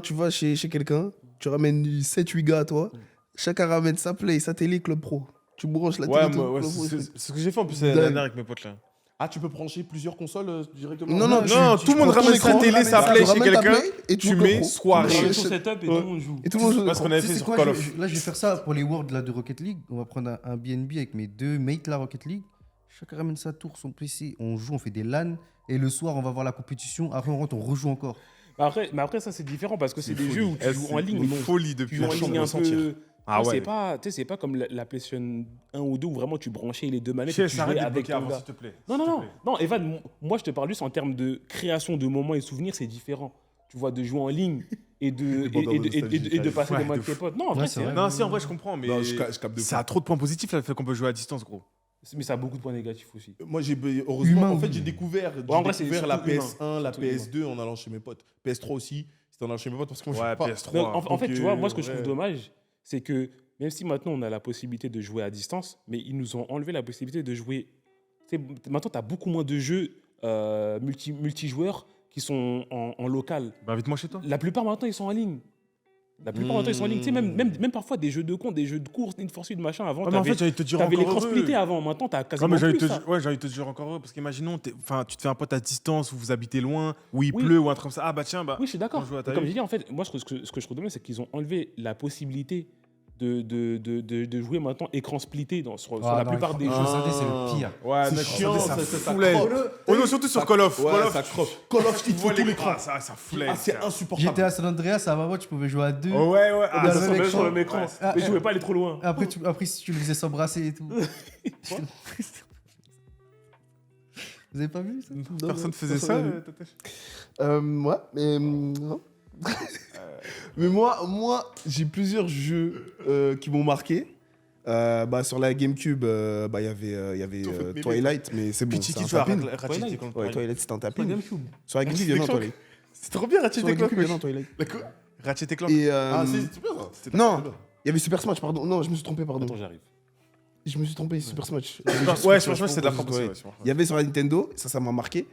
Tu vas chez quelqu'un, tu ramènes 7-8 gars à toi, chacun ramène sa Play, sa télé Club Pro. Tu branches la Ouais, télé moi, ouais, Club Pro, c'est ce que j'ai fait en plus l'année Dingue. dernière avec mes potes là. Ah, tu peux brancher plusieurs consoles directement. Non, non, Non, tout le monde prends ton ramène sa écran, télé, sa tu Play chez ramènes ta quelqu'un, Play et tu joues mets Club Pro. soirée. Tu Ouais, mets ton setup et tout le monde joue. Et tout le monde joue. Parce qu'on avait Tu fait sais sur quoi, Call je- of. Là, je vais faire ça pour les Worlds là, de Rocket League. On va prendre un BNB avec mes deux mates là, Rocket League. Chacun ramène sa tour, son PC. On joue, on fait des LAN. Et le soir, on va voir la compétition. Après, on rentre, on rejoue encore. Mais après, ça, c'est différent parce que c'est des jeux où tu joues en ligne. Une mais folie tu depuis joues en la ligne chambre un ressentir. peu. Ah ouais. C'est pas comme la PlayStation 1 ou 2 où vraiment tu branchais les deux manettes et Chef, tu arrête jouais de avec bloquer ton avant, gars. s'il te plaît. Non, non, S'il te non. plaît. Non, Evan, moi, je te parle juste en termes de création de moments et souvenirs, c'est différent. Tu vois, de jouer en ligne et de passer Ouais, des mois de avec tes fou. potes. Non, en vrai, Ouais, c'est c'est vrai. Non, si, en vrai, je comprends, mais Non, je capte de fou. ça a trop de points positifs là, le fait qu'on peut jouer à distance, gros. Mais ça a beaucoup de points négatifs aussi. Moi, heureusement, Humain, en fait, oui. j'ai découvert en vrai, c'est la surtout humain. PS1, la Surtout PS2 en allant chez mes potes. PS3 aussi, c'était en allant chez mes potes parce que moi, je Ouais, joue pas. PS3. Mais en fait, Donc, tu vois, moi, ce que je ouais. trouve dommage, c'est que même si maintenant on a la possibilité de jouer à distance, mais ils nous ont enlevé la possibilité de jouer. Tu sais, maintenant, tu as beaucoup moins de jeux multijoueurs qui sont en local. Bah, invite-moi chez toi. La plupart maintenant, ils sont en ligne. La plupart maintenant, ils sont en ligne. Tu sais, même parfois des jeux de con, des jeux de course, Need for Speed, machin. Avant, Ouais, mais en fait, j'ai envie de te dire t'avais encore l'écran heureux. splitté avant. Maintenant, t'as Ouais, quasiment mais j'ai envie plus de ça. j'ai envie de te dire encore heureux parce qu'imaginons, tu te fais un pote à distance, vous habitez loin, où il Oui. pleut ou un truc comme ça. Ah bah tiens, bah. Oui, je suis d'accord. on joue à Mais ta comme vue. j'ai dit, en fait, moi, ce que je trouve dommage, c'est qu'ils ont enlevé la possibilité de jouer maintenant écran splitté sur la plupart des jeux. c'est le pire. Ouais, C'est mec, chiant, ça ça foulait. croque. Oh non, surtout sur Call of. Ouais, Call of, ça croque. Call of, il te faut tout l'écran. Ça foulait. Ah, c'est frère. insupportable. J'étais à San Andreas, à Maman, tu pouvais jouer à deux. Oh, ouais, ouais. Ah, Ça le se mec met sur le chaud. même écran. Ah, Mais je pouvais pas aller trop loin. Après, si tu le faisais s'embrasser et tout. Vous avez pas vu ça? Personne faisait ça, Tatache Ouais, mais non. Mais moi j'ai plusieurs jeux qui m'ont marqué. Sur la GameCube, il y avait Twilight, mais c'est bon. Petit c'est un qui joue à tapin. Ratchet et Clank. Ouais, Twilight, c'était un tapin. GameCube. Sur la GameCube, il y avait un Twilight. C'est trop bien, Ratchet Sur la et Clank. GameCube, il y avait un Twilight. D'accord. Ratchet et Clank. Et, Ah, c'est bien ça. C'était non. très bien. il y avait Super Smash, pardon. Non, je me suis trompé, pardon. Attends, j'arrive. Je me suis trompé, Super Smash. Ouais, franchement, c'est de la frappe aussi. Ouais. ouais, sur- Il y avait sur la Nintendo, ça m'a marqué.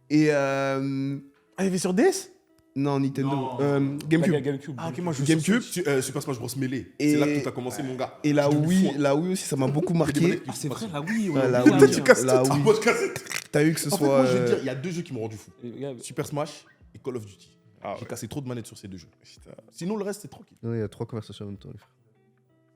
Et Ah, il y avait sur DS non, Nintendo. Non. GameCube. GameCube. Ah, ok, moi je GameCube. Super Smash Bros. Melee. Et- C'est là que tout a commencé, mon gars. Et la Je devais Wii, fou, la Wii aussi, ça m'a beaucoup Des marqué. manettes qui Ah, c'est passent. vrai, la Wii. Ouais, la ouais, Wii, ouais, tu casses la tout, Wii. moi, je casse. T'as eu que ce En fait, soit. moi, je vais te dire, il y a deux jeux qui m'ont rendu fou. Ouais. Super Smash et Call of Duty. Ah, J'ai cassé trop de manettes sur ces deux jeux. Sinon, le reste, c'est tranquille. Non, il y a 3 conversations en même temps. les frères.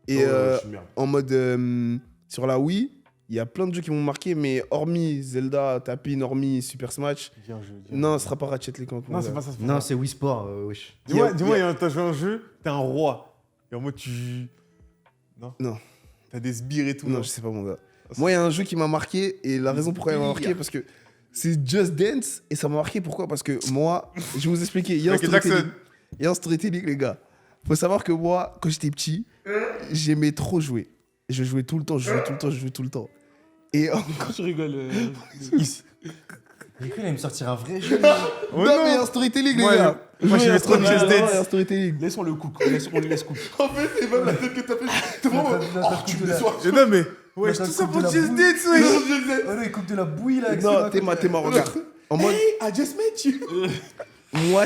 Et Oh, je suis merde. en mode sur la Wii, il y a plein de jeux qui m'ont marqué, mais hormis Zelda, Tapin, hormis Super Smash, Dis un jeu. non, ce sera pas Ratchet et Clank. mon Non, gars. c'est pas ça. Non, c'est Wii Sport, wesh. Dis-moi, Il y a- t'as joué un jeu, t'es un roi. Et en mode, tu. Non. Non. T'as des sbires et tout. Non, je sais pas, mon gars. Moi, il y a un jeu qui m'a marqué, et la raison pourquoi il m'a marqué, parce que c'est Just Dance, et ça m'a marqué pourquoi? Parce que moi, je vais vous expliquer. Il y a un Michael Jackson. storytelling. Il y a un storytelling, les gars. Faut savoir que moi, quand j'étais petit, j'aimais trop jouer. Je jouais tout le temps, je jouais tout le temps. Et Quand tu rigoles. Il va me sortir un vrai jeu. Oh non, mais il y a un storytelling, les Moi, gars. moi, Jouer j'aimais à trop Just Just Dance. Dance. Il y a un storytelling. Laissons le cook. On le laisse cook. En fait, c'est même la tête que t'as fait. T'es vraiment. Oh, tu me déçois. Non, mais. Ouais, Attends, tout ça coupe pour de la Just boue. Dance, ouais. Oh non, il coupe de la bouille là. avec Non, ça, Théma, regarde. En mode, Hey, I just met you. moi,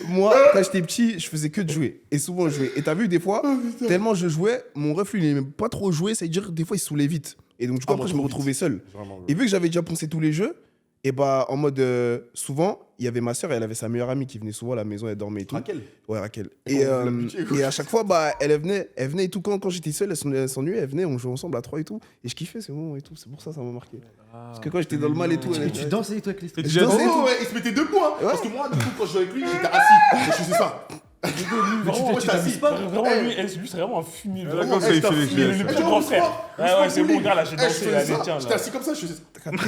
moi, quand j'étais petit, je faisais que de jouer. Et souvent, je jouais. Et t'as vu, des fois, tellement je jouais, mon reflux, il n'aimait pas trop jouer. C'est-à-dire, des fois, il se saoulait vite. Et donc, du coup, Ah, après, moi, je me trop vite. retrouvais seul. Vraiment. Et vu que j'avais déjà poncé tous les jeux, et bah, en mode, souvent, il y avait ma soeur, elle avait sa meilleure amie qui venait souvent à la maison, elle dormait et tout. Raquel. Ouais, Raquel. Et Et, comment vous l'habituez, quoi. et à chaque fois, bah, elle venait et tout. Quand j'étais seul, elle s'ennuyait, elle venait, on jouait ensemble à 3 et tout. Et je kiffais ces moments et tout. C'est pour ça que ça m'a marqué. Parce que quand j'étais dans le mal et tout, elle Et tu dansais et toi avec les Tu Je dansais et tout. Oh, ouais, il se mettait debout, hein. Ouais. Parce que moi, du coup, quand je jouais avec lui, j'étais assis. Et je faisais ça. Vraiment, tu t'amuses pas. Vraiment, lui, c'est vraiment un fumier. Là, Vraiment, comme ça, il fait les il est le gestes. petit grand frère. Ouais, c'est bon, gars, là, j'ai Je dansé. faisais Allez, ça. tiens, J'étais là. assis comme ça, je faisais ça. T'as capté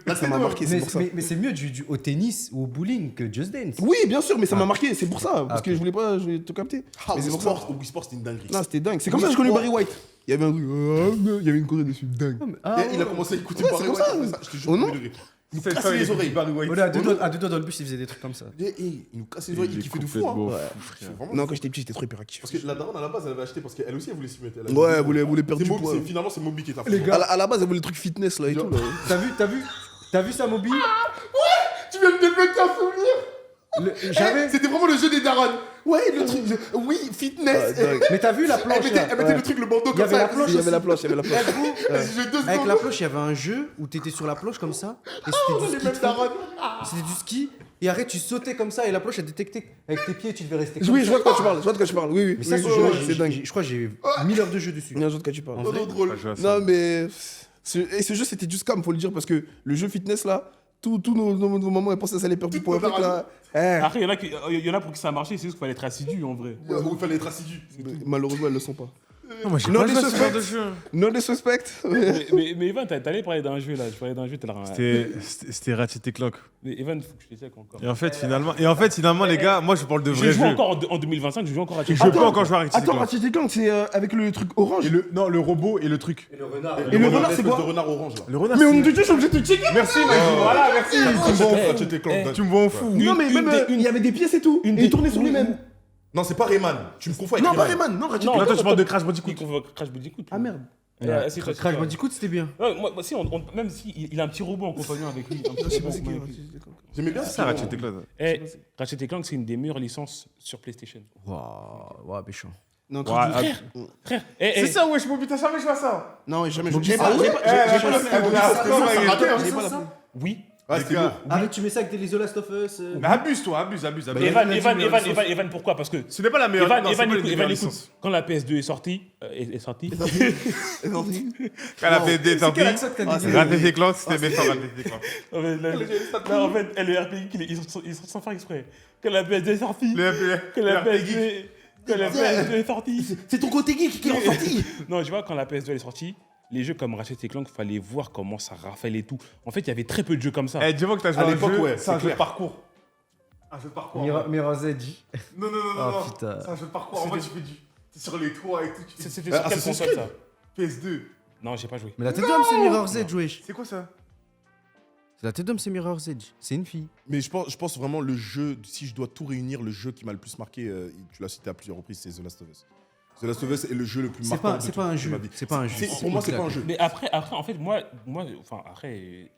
Là, Ça m'a marqué, c'est Mais, pour ça. mais c'est mieux au tennis ou au bowling que Just Dance. Oui, bien sûr, mais ça m'a marqué, c'est pour ça. Parce ok. que je voulais pas te capter. Ah, Mais c'est Wii pour ça. Sport, Wii Sport, c'était une dinguerie. Non, c'était dingue. C'est comme ça que je connais Barry White. Il y avait un truc. Il y avait une choré dessus, dingue. Et il a commencé à écouter Ouais, Barry c'est comme White, ça. après ça. Je te jure, Oh non. premier degré. Il nous C'est ça, cassait il les est oreilles. Barry White. Voilà, à deux doigts dans le bus, il faisait des trucs comme ça. Et il nous cassait les oreilles, il kiffait de fou. hein. C'est vraiment- Non, quand j'étais petit, j'étais trop hyperactif. Parce que la daronne, à la base, elle avait acheté parce qu'elle aussi, elle voulait s'y mettre. Elle a Ouais, dit, elle voulait perdre du poids. Finalement, c'est Moby qui est à fond. Les gars. À la base, elle voulait le truc fitness là et tout. là. T'as vu ça, Moby Tu viens de débloquer un souvenir. J'avais. C'était vraiment le jeu des darons. Ouais, le truc. Oui, fitness. Ah, dingue. Mais t'as vu la planche là Elle mettait le truc, le bandeau Il y comme avait ça. la planche Il y avait aussi. la planche, il y avait la planche. Elle jouait 2 Avec secondes. la planche, il y avait un jeu où t'étais sur la planche comme ça. Et c'était du Les ski. mêmes de fond. darons. C'était du ski. Et arrête, tu sautais comme ça et la planche elle détectait. Avec tes pieds, tu devais rester comme Oui, ça. je vois de quoi tu parles. Je vois de quoi tu parles. Oui, oui. Mais ça, Oui, ce oui, jeu-là, oui, c'est dingue. je crois que j'ai 1000 heures de jeu dessus. Il y a un jeu de quoi tu parles. En Oh, vrai. non, drôle. Non, mais. Et ce jeu, c'était du scam, faut le dire, parce que le jeu fitness là, tous nos mamans, elles pensaient que ça allait perdre du poids avec là. Après, il y en a pour qui ça a marché, c'est juste qu'il fallait être assidu en vrai. Il fallait être assidu. Malheureusement, elles le sont pas. Non, moi, j'ai Non, pas les joué à ce suspects. genre de jeu. Non disrespect. Mais Evan, t'allais parler d'un jeu là. Je parlais d'un jeu, t'as l'air. C'était Ratchet et Clank. Mais Evan, faut que je te check encore. Et en fait, finalement, les gars, moi, je parle de Je vrais joue jeux. encore en 2025, je joue encore à Je peux encore jouer à Ratchet et Attends, Clank. Ratchet Clank, c'est avec le truc orange. Non, le robot et le truc. Et le renard. Et le renard, c'est quoi Le renard orange là. Le renard, Mais on c'est- me dit, je suis obligé de te checker. Merci, Maggie. Voilà, merci. Ratchet et Clank. Tu me vois en fou. Non, mais même, il y avait des pièces et tout. Et il tournait sur lui-même. Non, c'est pas Rayman. Tu me confonds avec Non, pas Rayman. Rayman. Non, Ratchet Non, Clank. Là, toi, tu parles de Crash Il Bandicoot. convoque Crash Bandicoot. Ah merde. C'est Crash Bandicoot, c'était bien. Ouais, moi, si, même si il a un petit robot en compagnon avec lui. un petit robot en compagnon avec lui. J'aimais bien C'est ça, Ratchet et Clank. Eh, Ratchet et Clank, c'est une des meilleures licences sur PlayStation. Waouh, méchant. Non, Ouais, ah, Frère, eh, C'est ça, wesh, Moby, t'as jamais joué à ça. Non, jamais joué. Moby, J'ai ça, pas ouais. j'ai pas- j'ai pas la elle flemme. voulait un score, ça elle ratait, était- hein. J'ai pas la flemme. oui. Ouais, c'était lourd. Arrête, tu mets ça avec des The Last of Us. Mais abuse-toi, abuse. Pourquoi? Parce que Ce n'est pas la meilleure. non, c'est pas une des meilleures Evan, licences. écoute, quand la PS2 est sortie, Quand la PD est sortie, accent que t'as dit Ratchet et Clank, c'était méchant, Ratchet et Clank. en fait, elle est RPG, ils sont sans faire exprès. Quand la PS2 est sortie, quand la PS2 est sortie. C'est ton côté geek qui est ressorti. Non, tu vois, quand la PS2 est sortie, les jeux comme Ratchet et Clank, fallait voir comment ça rafale et tout. En fait, il y avait très peu de jeux comme ça. Eh, dis-moi que t'as joué À à un l'époque, jeu, ouais, c'est un c'est jeu de clair. parcours. Un jeu de parcours. Mirror's Edge. Non, Ah, putain. C'est un jeu de parcours. En mode, tu fais du. T'es sur les toits et tout. tu fais C'était sur quelle Assassin's console ça? PS2. Non, j'ai pas joué. Mais la tête d'homme, c'est Mirror's Edge, wesh. C'est quoi ça? La tête d'homme, c'est Mirror's Edge. C'est une fille. Mais je pense vraiment le jeu, si je dois tout réunir, le jeu qui m'a le plus marqué, tu l'as cité à plusieurs reprises, c'est The Last of Us. The Last of Us est le jeu le plus C'est marquant pas, de c'est toute pas un de jeu. ma vie. C'est pas un jeu. Pour moi, c'est pas un jeu. Mais après, en fait, moi, enfin, après,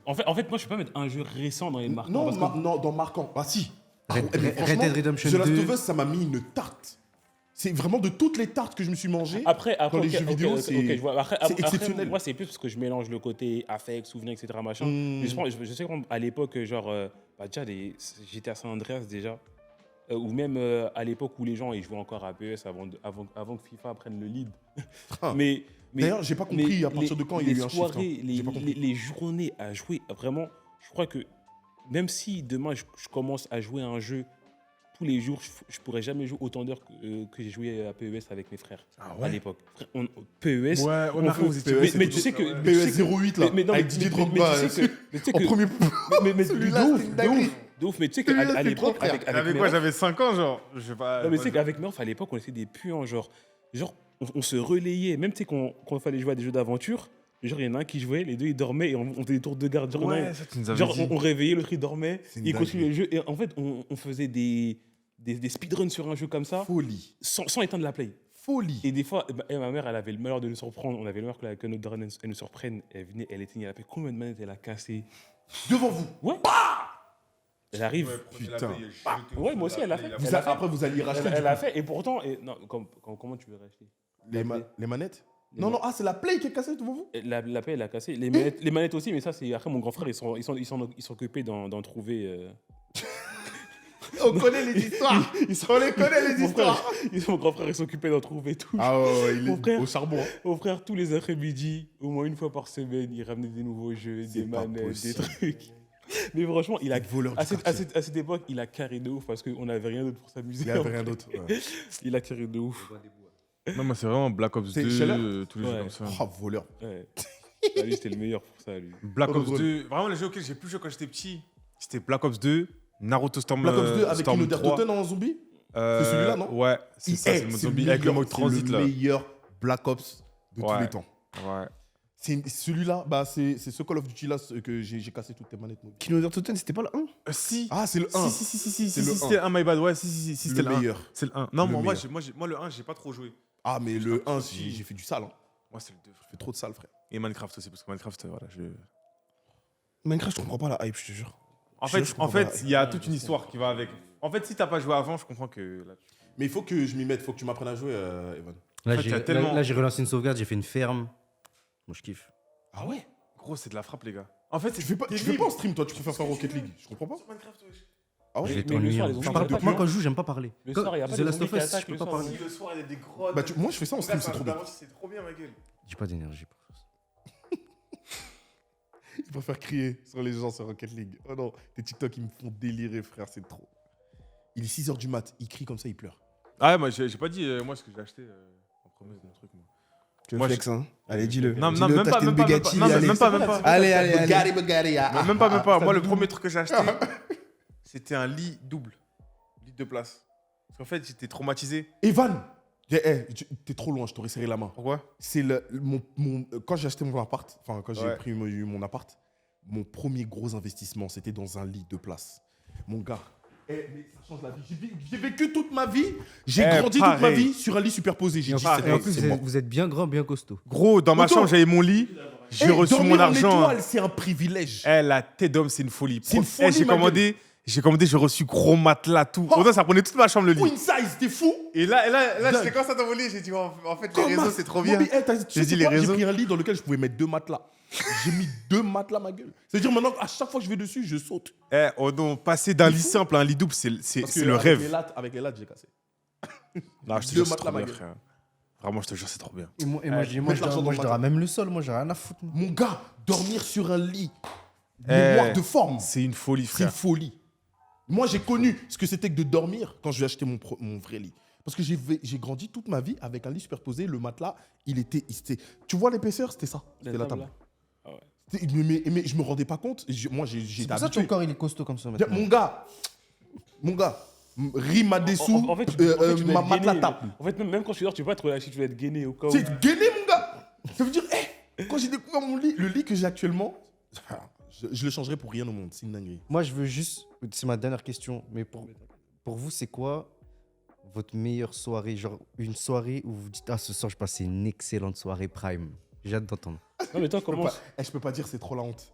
enfin, en fait, moi, je peux pas mettre un jeu récent dans les marques. Non, non, dans marquant. Ah si. Red Franchement, Dead Redemption The Last 2. of Us, ça m'a mis une tarte. C'est vraiment de toutes les tartes que je me suis mangé. Après, dans les ok, jeux ok, vidéo, ok, c'est ok, je vois. Après, exceptionnel. moi, c'est plus parce que je mélange le côté affect, souvenir, etc. Machin. Mm. Mais je sais qu'à l'époque, genre, bah, déjà, GTA San Andreas, déjà, ou même à l'époque où les gens ils jouaient encore à PES avant que FIFA prenne le lead. Ah. mais D'ailleurs, j'ai pas compris mais à partir de quand il y a eu un shift. soirées, J'ai pas compris. les journées à jouer, vraiment, je crois que même si demain je commence à jouer à un jeu tous les jours, je pourrais jamais jouer autant d'heures que j'ai joué à PES avec mes frères à l'époque. Frère, PES, Ouais, on arrive aux études. mais tu sais que PES 08 là, mais non, avec mais- Didier mais- Drogba. mais tu sais que- mais tu sais En que- premier. mais Celui-là, de ouf, c'était une de dinguerie. ouf, de ouf. Mais tu sais Celui-là, qu'à c'était l'époque, trop, frère. avec Avec mes quoi, refs- j'avais 5 ans, genre. Je sais pas. non, mais tu sais qu'avec Murph, à l'époque, on était des puants, genre on se relayait, même tu sais quand il fallait jouer à des jeux d'aventure, genre il y en a un qui jouait, les deux ils dormaient et on faisait des tours de garde. Genre, Ouais, ça, tu nous avais genre dit. on réveillait, l'autre il dormait, C'est une il continuait dinguerie. le jeu et en fait on faisait des speedruns sur un jeu comme ça Folie. sans éteindre la play. Folie. Et des fois, ma mère, elle avait le malheur de nous surprendre. On avait le malheur que notre run, elle nous surprenne. Elle venait, elle éteignait la play. Combien de manettes elle a cassé? Devant vous. Ouais. Elle arrive. Putain. Ouais, moi aussi, elle a fait. Vous Elle a a- Après, vous alliez racheter. Elle du a coup. fait. Et pourtant, non, comment tu veux racheter Les manettes. Les Non, ma- non, ah, c'est la play qui est cassée devant vous. La play, elle a cassé. Les manettes aussi, mais ça, c'est après mon grand frère, ils sont occupés d'en trouver. On connaît les histoires. On les connaît les Mon frère, histoires. mon grand frère, ils s'occupaient d'en trouver tout. Ah ouais, il Mon est frère. au charbon. Mon frère, tous les après-midi, au moins une fois par semaine, il ramenait des nouveaux jeux, C'est des pas manettes, des possible. trucs. Mais franchement, il a, Voleur du à cette, quartier. à cette époque, il a carré de ouf parce qu'on n'avait rien d'autre pour s'amuser. Il n'y avait rien d'autre. Ouais. Il a carré de ouf. Non, moi, c'est vraiment Black Ops C'est 2, Scheller tous les jeux Ouais. comme ça. Oh, voleur. Ouais. Ah, lui, c'était le meilleur pour ça, lui. Black Oh, Ops drôle. 2, vraiment, les jeux auxquels j'ai plus joué quand j'étais petit, c'était Black Ops 2, Naruto Storm Black Ops 2 avec Storm Kino 3. Totten en zombie. C'est celui-là, non? Ouais, c'est ça, c'est le mode zombie avec le mode transit, C'est là. le meilleur Black Ops de tous Ouais. les temps. Ouais. Celui-là, bah, c'est ce Call of Duty là que j'ai cassé toutes tes manettes. moi. Kino Totten, c'était pas le 1? Si. Ah, c'est le 1. Si, C'est le c'était le 1, my bad. Ouais, si, c'était le le 1. meilleur. C'est le 1. Non, Le moi, meilleur. moi, le 1, j'ai pas trop joué. Ah, mais le 1, si. j'ai fait du sale. Hein. Moi, c'est le 2. Je fais trop de sale, frère. Et Minecraft aussi, parce que Minecraft, voilà, je. Minecraft, je comprends pas la hype, je te jure. En Je fait, comprends pas. il y a toute une histoire qui va avec. En fait, si t'as pas joué avant, je comprends que. Là, Mais il faut que je m'y mette, il faut que tu m'apprennes à jouer, Evan. Là, En fait, j'ai il y a tellement- là, j'ai relancé une sauvegarde, j'ai fait une ferme. Moi, je kiffe. Ah ouais? Gros, c'est de la frappe, les gars. En fait, Tu fais pas en stream, toi, tu préfères faire Rocket League. Je comprends pas. Ah Je ouais? vais mais le t'ennuyer. soir, les Je zombies, parle ils pas- attaquent, Moi, hein. quand je joue, j'aime pas parler. Le soir, il y a pas The de Last zombies of qui Us, attaquent je peux le pas soir, parler. hein. Le soir, il y a des gros. Moi, je fais ça en stream, c'est trop bien. C'est trop bien, ma gueule. J'ai pas d'énergie pour ça. Je préfère crier sur les gens sur Rocket League. Oh non, tes TikTok, ils me font délirer, frère, c'est trop. Il est 6h du mat, il crie comme ça, il pleure. Ah ouais, moi, j'ai pas dit, moi, ce que j'ai acheté en premier de mon truc, moi. Que Moi, flex, hein. Allez, dis-le. Non, Dis-le, même t'as pas, acheté même une pas, Bugatti, non, allez. même pas. Allez, allez, allez. Bugatti, Bugatti, ah, Même pas. ah, Moi, le premier truc que j'ai acheté, c'était un lit double. Lit de place. Parce qu'en fait, j'étais traumatisé. Evan, t'es trop loin, je t'aurais serré la main. Pourquoi? C'est quand j'ai acheté mon appart, enfin quand j'ai Ouais. pris mon appart, mon premier gros investissement, c'était dans un lit de place. Mon gars, mais ça change la vie. J'ai vécu toute ma vie, j'ai grandi toute ma pareil. vie sur un lit superposé. J'ai dit, Et en plus, c'est vous bon. êtes, vous êtes bien grand, bien costaud. Gros, dans ma Autant. chambre, j'avais mon lit. J'ai reçu dormir mon en argent. étoile, c'est un privilège. La tête d'homme, c'est une folie. C'est une folie, J'ai ma commandé, j'ai reçu gros matelas, tout. Oh. Autant ça prenait toute ma chambre, le lit. Queen size, t'es fou. Et là Dingue. j'étais quand ça t'envolait, j'ai dit, en fait, les Comment réseaux, c'est trop Non, bien. mais, tu sais dit, les quoi, réseaux. J'ai pris un lit dans lequel je pouvais mettre 2 matelas. J'ai mis 2 matelas, ma gueule. C'est-à-dire maintenant, à chaque fois que je vais dessus, je saute. Oh non, passer d'un lit simple à un lit double, c'est Parce que le avec rêve. Avec les lattes, j'ai cassé. Non, je te Deux jure, c'est matelas, trop ma bien, gueule. frère. Vraiment, je te jure, c'est trop bien. Et moi, mettre l'argent dans le je dors à même le sol, moi, j'ai rien à foutre. moi. Mon gars, dormir sur un lit Eh, noir de forme, C'est une folie, c'est une frère. folie. Moi, j'ai connu ce que c'était que de dormir quand je vais acheter mon vrai lit. Parce que j'ai grandi toute ma vie avec un lit superposé. Le matelas, il était. Tu vois l'épaisseur, c'était ça. C'était la table. là. Ah ouais. Mais je me rendais pas compte. Moi, j'ai C'est été pour ça que ton habitué. corps, il est costaud comme ça Tiens, maintenant. Mon gars, rime à dessous, En fait, tu dois ma être matelas gainé. tape. En fait, même quand tu dors, tu peux pas être relâché, tu dois être gainé au cas où. C'est gainé, mon gars. Ça veut dire, quand j'ai découvert mon lit, le lit que j'ai actuellement, je le changerais pour rien au monde. C'est une dinguerie. Moi, je veux juste. C'est ma dernière question, mais pour vous, c'est quoi votre meilleure soirée? Genre, une soirée où vous dites, ah, ce soir, je passais une excellente soirée prime. J'ai hâte d'entendre. Non, mais toi, Je peux comment. pas- je peux pas dire, c'est trop la honte.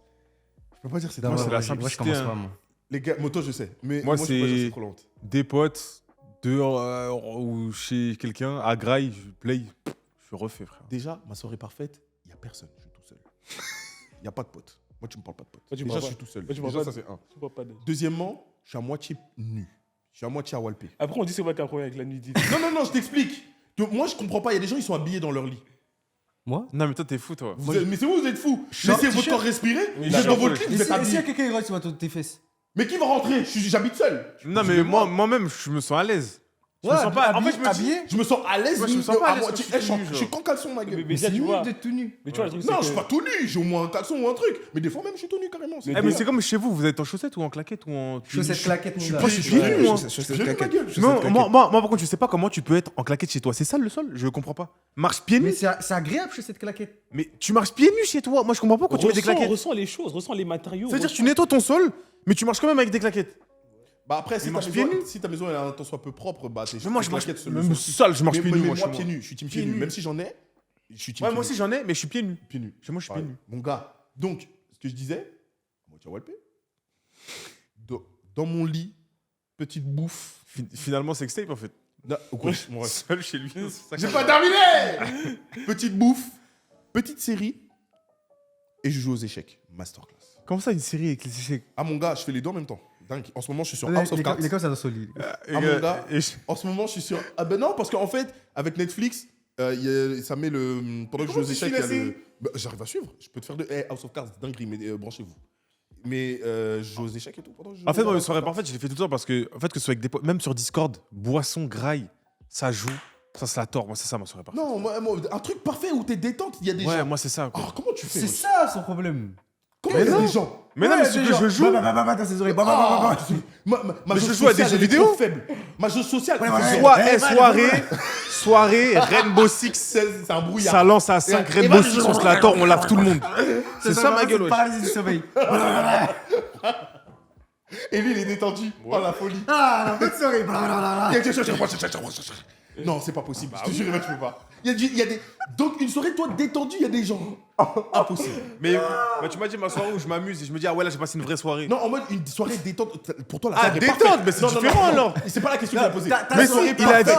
Je peux pas dire, c'est Non, trop c'est la la honte. moi, je simplicité, commence hein. pas, moi. Les gars, moto, je sais. Mais Moi, moi, je peux pas dire, c'est- c'est trop la honte. Des potes, dehors ou chez quelqu'un, à Graille, je play, je suis refait, frère. Déjà, ma soirée parfaite, il n'y a personne. Je suis tout seul. Il n'y a pas de potes. Moi, tu me parles pas de potes. Moi, tu me Déjà, parles je suis pas. tout seul. Moi, tu me Déjà, parles ça, pas c'est un. Je vois pas de. Deuxièmement, je suis à moitié nu. Je suis à moitié à Walpé. Après, on dit c'est moi qui ai un problème avec la nudité. Non, je t'explique. Moi, je comprends pas. Il y a des gens, ils sont habillés dans leur lit. Moi Non, mais toi, t'es fou, toi. Mais c'est vous êtes fous. Short, Laissez votre corps respirer. Mais Vous êtes dans short, votre lit, vous êtes S'il y habillés. a quelqu'un qui regarde sur tes fesses. Mais qui va rentrer? J'habite seul. Non, mais moi-même, je me sens à l'aise. Je me sens pas. En fait, je me dis. habillé. Je me sens à l'aise. Ouais, je me sens pas à l'aise moitié. quand je suis nu, Je suis genre. qu'en caleçon, ma gueule. Mais Mais déjà, c'est tu nul vois. d'être tout nu. Mais tu vois, le truc, Non, c'est je suis que- pas tout nu. J'ai au moins un caleçon ou un truc. Mais des fois, même, je suis tout nu carrément. Mais Eh, mais c'est comme chez vous, vous êtes en chaussettes ou en claquettes ou en. Chaussettes claquettes, mon gars. Moi, je suis pieds nus, moi. Je suis nu, ma gueule. Non, moi, par contre, je sais pas comment tu peux être en claquette chez toi. C'est ça le sol? Je comprends pas. Marche pieds Mais nus. c'est agréable chez cette claquette. Mais tu marches pieds nus chez toi. Moi, je comprends pas quand tu mets des claquettes. Ressens les choses, ressens les matériaux. C'est-à-dire que tu nettoies ton sol, mais tu marches quand même avec des claquettes. Bah après, si Il ta marche maison, pieds nus. si ta maison elle a un temps soit peu propre, bah t'es. Mais moi, je marche claquettes, même sale, je marche pieds nus. Mais Moi, moi, chez pieds moi. nus. Je suis team Pieds pieds nus. nus. Même si j'en ai, je suis team Ouais, pieds moi nus. aussi j'en ai, mais je suis pieds nus. Pieds nus. Chez moi, je suis pieds Pareil. nus. Mon gars. Donc, ce que je disais, moi, tu as Walpé. Dans mon lit, petite bouffe. Finalement, c'est sextape en fait. Non, quoi, mon ref. Seul chez lui. c'est ça J'ai que- pas terminé. Petite bouffe, petite série, et je joue aux échecs. Masterclass. Comment ça, une série avec les échecs? Ah mon gars, je fais les deux en même temps. Dingue. En ce moment, je suis sur Les House of Cards. gars, ça dans son lit. Ah mon gars, en ce moment, je suis sur. Ah ben non, parce qu'en fait, avec Netflix, ça met le. Pendant que je joue aux échecs, il y a le. Bah, j'arrive à suivre. Je peux te faire de. House of Cards, dinguerie, mais branchez-vous. Mais je joue aux échecs et tout. Pendant que je joue En fait, moi, aux le soirée parfaite, je l'ai fait tout le temps parce que, en fait, que ce soit avec des potes, même sur Discord, boisson, graille, ça joue. Ça, c'est la tort. Moi, c'est ça, ma soirée parfaite. Non, moi, un truc parfait où t'es détente, il y a des Ouais, gens. moi, c'est ça. quoi. Oh, comment tu fais C'est ça son problème. Comment il y a des gens Mais non, mais c'est que je joue. Dans ses oreilles. Ah, ma Mais jeu je joue à des sociale, jeux elle est vidéo. trop faible. Ma jeu sociale, Soirée, Rainbow Six. c'est un brouillard. Ça lance à 5 Rainbow Six, on se la tord, on lave tout le monde. C'est ça ma gueule, wesh. Paralysie du sommeil. Et lui, il est détendu. Oh la folie. Ah, la bonne soirée. Non, c'est pas possible. Je te jure, tu peux pas. Il y a des. Donc, une soirée, toi, détendu, il y a des gens. Impossible. Mais tu m'as dit ma soirée où je m'amuse et je me dis, ah ouais, là, j'ai passé une vraie soirée. Non, en mode une soirée détente. Pour toi, la Ah, soirée est détente, parfaite. mais c'est Non, non, différent, non, non. alors. C'est pas la question qu'il a posée. Mais si, il a dit.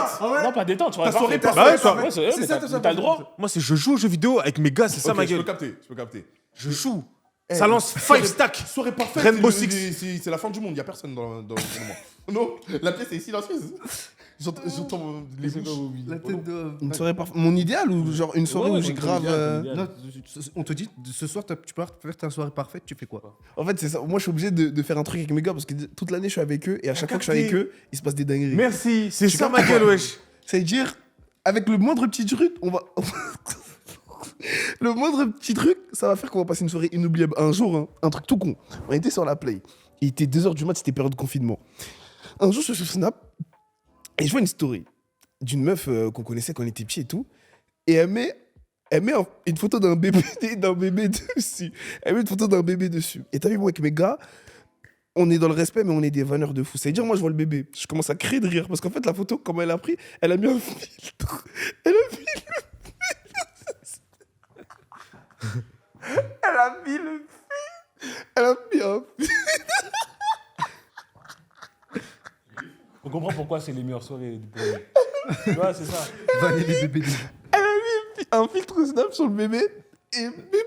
Non, pas détente, tu vois. Ta soirée parfait. parfaite. Bah ouais, Ouais, C'est mais ça, t'as ça, t'as le droit. Moi, c'est je joue aux jeux vidéo avec mes gars, c'est ça Ok, ma je peux gueule. capter. Je peux capter. Je joue. Eh, Ça lance soirée- 5 stacks. Soirée parfaite. Rainbow c'est Six. c'est la fin du monde. Il y a personne dans le moment. Non, la pièce est silencieuse. J'entends les bouches. La tête de. Une soirée parfaite. Mon idéal ou genre une soirée Ouais, où j'ai ton grave. idéal, ton idéal. Non, on te dit, ce soir, tu peux faire ta soirée parfaite, tu fais quoi? En fait, c'est ça. Moi, je suis obligé de faire un truc avec mes gars parce que toute l'année, je suis avec eux et à chaque fois que je suis avec eux, il se passe des dingueries. Merci, c'est Tu ça ma comprends gueule, wesh. C'est-à-dire, avec le moindre petit truc, on va. Le moindre petit truc, ça va faire qu'on va passer une soirée inoubliable. Un jour, hein, un truc tout con. On était sur la play. Il était 2h du mat, c'était période de confinement. Un jour, je suis sur Snap et je vois une story d'une meuf qu'on connaissait quand on était petits et tout. Et elle met une photo d'un bébé, dessus. Elle met une photo d'un bébé dessus. Et t'as vu, moi, avec mes gars, on est dans le respect, mais on est des vanneurs de fou. C'est-à-dire, moi, je vois le bébé. Je commence à crier de rire. Parce qu'en fait, la photo, comment elle a pris, elle a mis un filtre. Elle a mis Elle a mis un On comprend pourquoi c'est les meilleures soirées pour lui. Tu vois, c'est ça. Valérie bébé. un filtre Snap sur le bébé. Et bébé.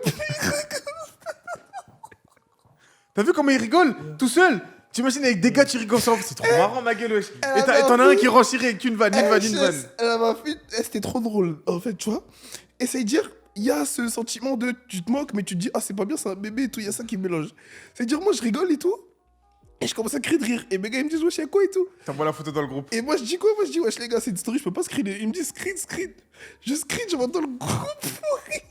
T'as vu comment il rigole tout seul? T'imagines avec des gars, tu rigoles ensemble. C'est trop marrant, ma gueule, wesh. Elle Et a t'en as pas un vu. qui renchérit avec une vanne, une vanne, une vanne. Elle m'a fait. C'était trop drôle. En fait, tu vois. Et c'est dire, il y a ce sentiment de tu te moques, mais tu te dis, ah, c'est pas bien, c'est un bébé et tout. Il y a ça qui mélange. C'est dire, moi, je rigole et tout. Et je commence à crier de rire. Et mes gars, ils me disent, wesh, y'a quoi et tout. T'envoies la photo dans le groupe. Et moi, je dis quoi? Moi, je dis, wesh, les gars, c'est une story, je peux pas screener. Ils me disent, screen. Je screen, je m'entends le groupe pour rire.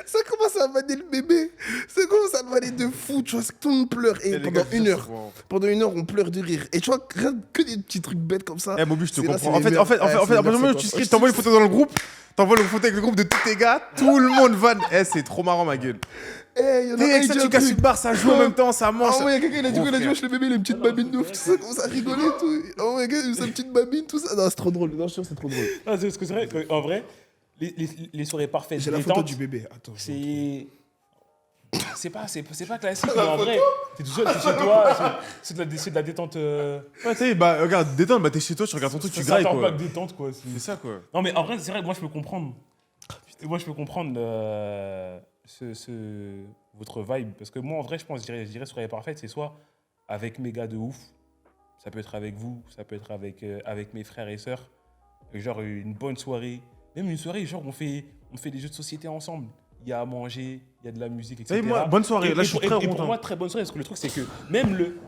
Ça commence à vanner le bébé. Ça commence à le vanner de fou. Tu vois, c'est que tout le monde pleure. Et pendant une heure, on pleure de rire. Et tu vois, rien que des petits trucs bêtes comme ça. Eh, Mobu, je te C'est là, comprends. c'est En fait, les à partir meilleurs. du moment où tu screens, t'envoies une photo dans le groupe, t'envoies une photo avec le groupe de tous tes gars, tout le monde vanne. Eh, c'est trop marrant, ma gueule. Eh, y en a T'es un, avec il ça, dit tu un casses truc. une barre, ça joue en même temps, ça mange. Ah ouais, y a quelqu'un, il a dit Gros quoi? Il a dit, frère. wesh, le bébé, il a une petite babine de ouf. Tout ça, commence à rigoler et tout. Oh my god, sa petite babine, tout ça. Non, c'est trop drôle. Non, je suis sûr, c'est trop drôle. Ah, c'est parce que c'est vrai qu'en vrai, les soirées parfaites, J'ai la photo du bébé. Attends. c'est pas classique, mais en vrai, t'es tout seul, t'es chez toi, c'est de la détente. Ouais, tu sais, bah, regarde, détente, bah, t'es chez toi, tu regardes ton truc, tu Ça grailles, attend pas quoi. que détente, quoi. C'est ça, quoi. Non, mais en vrai, c'est vrai que moi, je peux comprendre. Moi, je peux comprendre votre vibe. Parce que moi, en vrai, je pense, je dirais soirée parfaite, c'est soit avec mes gars de ouf, Ça peut être avec vous, ça peut être avec mes frères et sœurs. Genre une bonne soirée. Même une soirée, genre on fait des jeux de société ensemble. Il y a à manger, il y a de la musique, etc. Et moi, bonne soirée. Là, je suis très et pour content. moi, très bonne soirée. Parce que le truc, c'est que même le...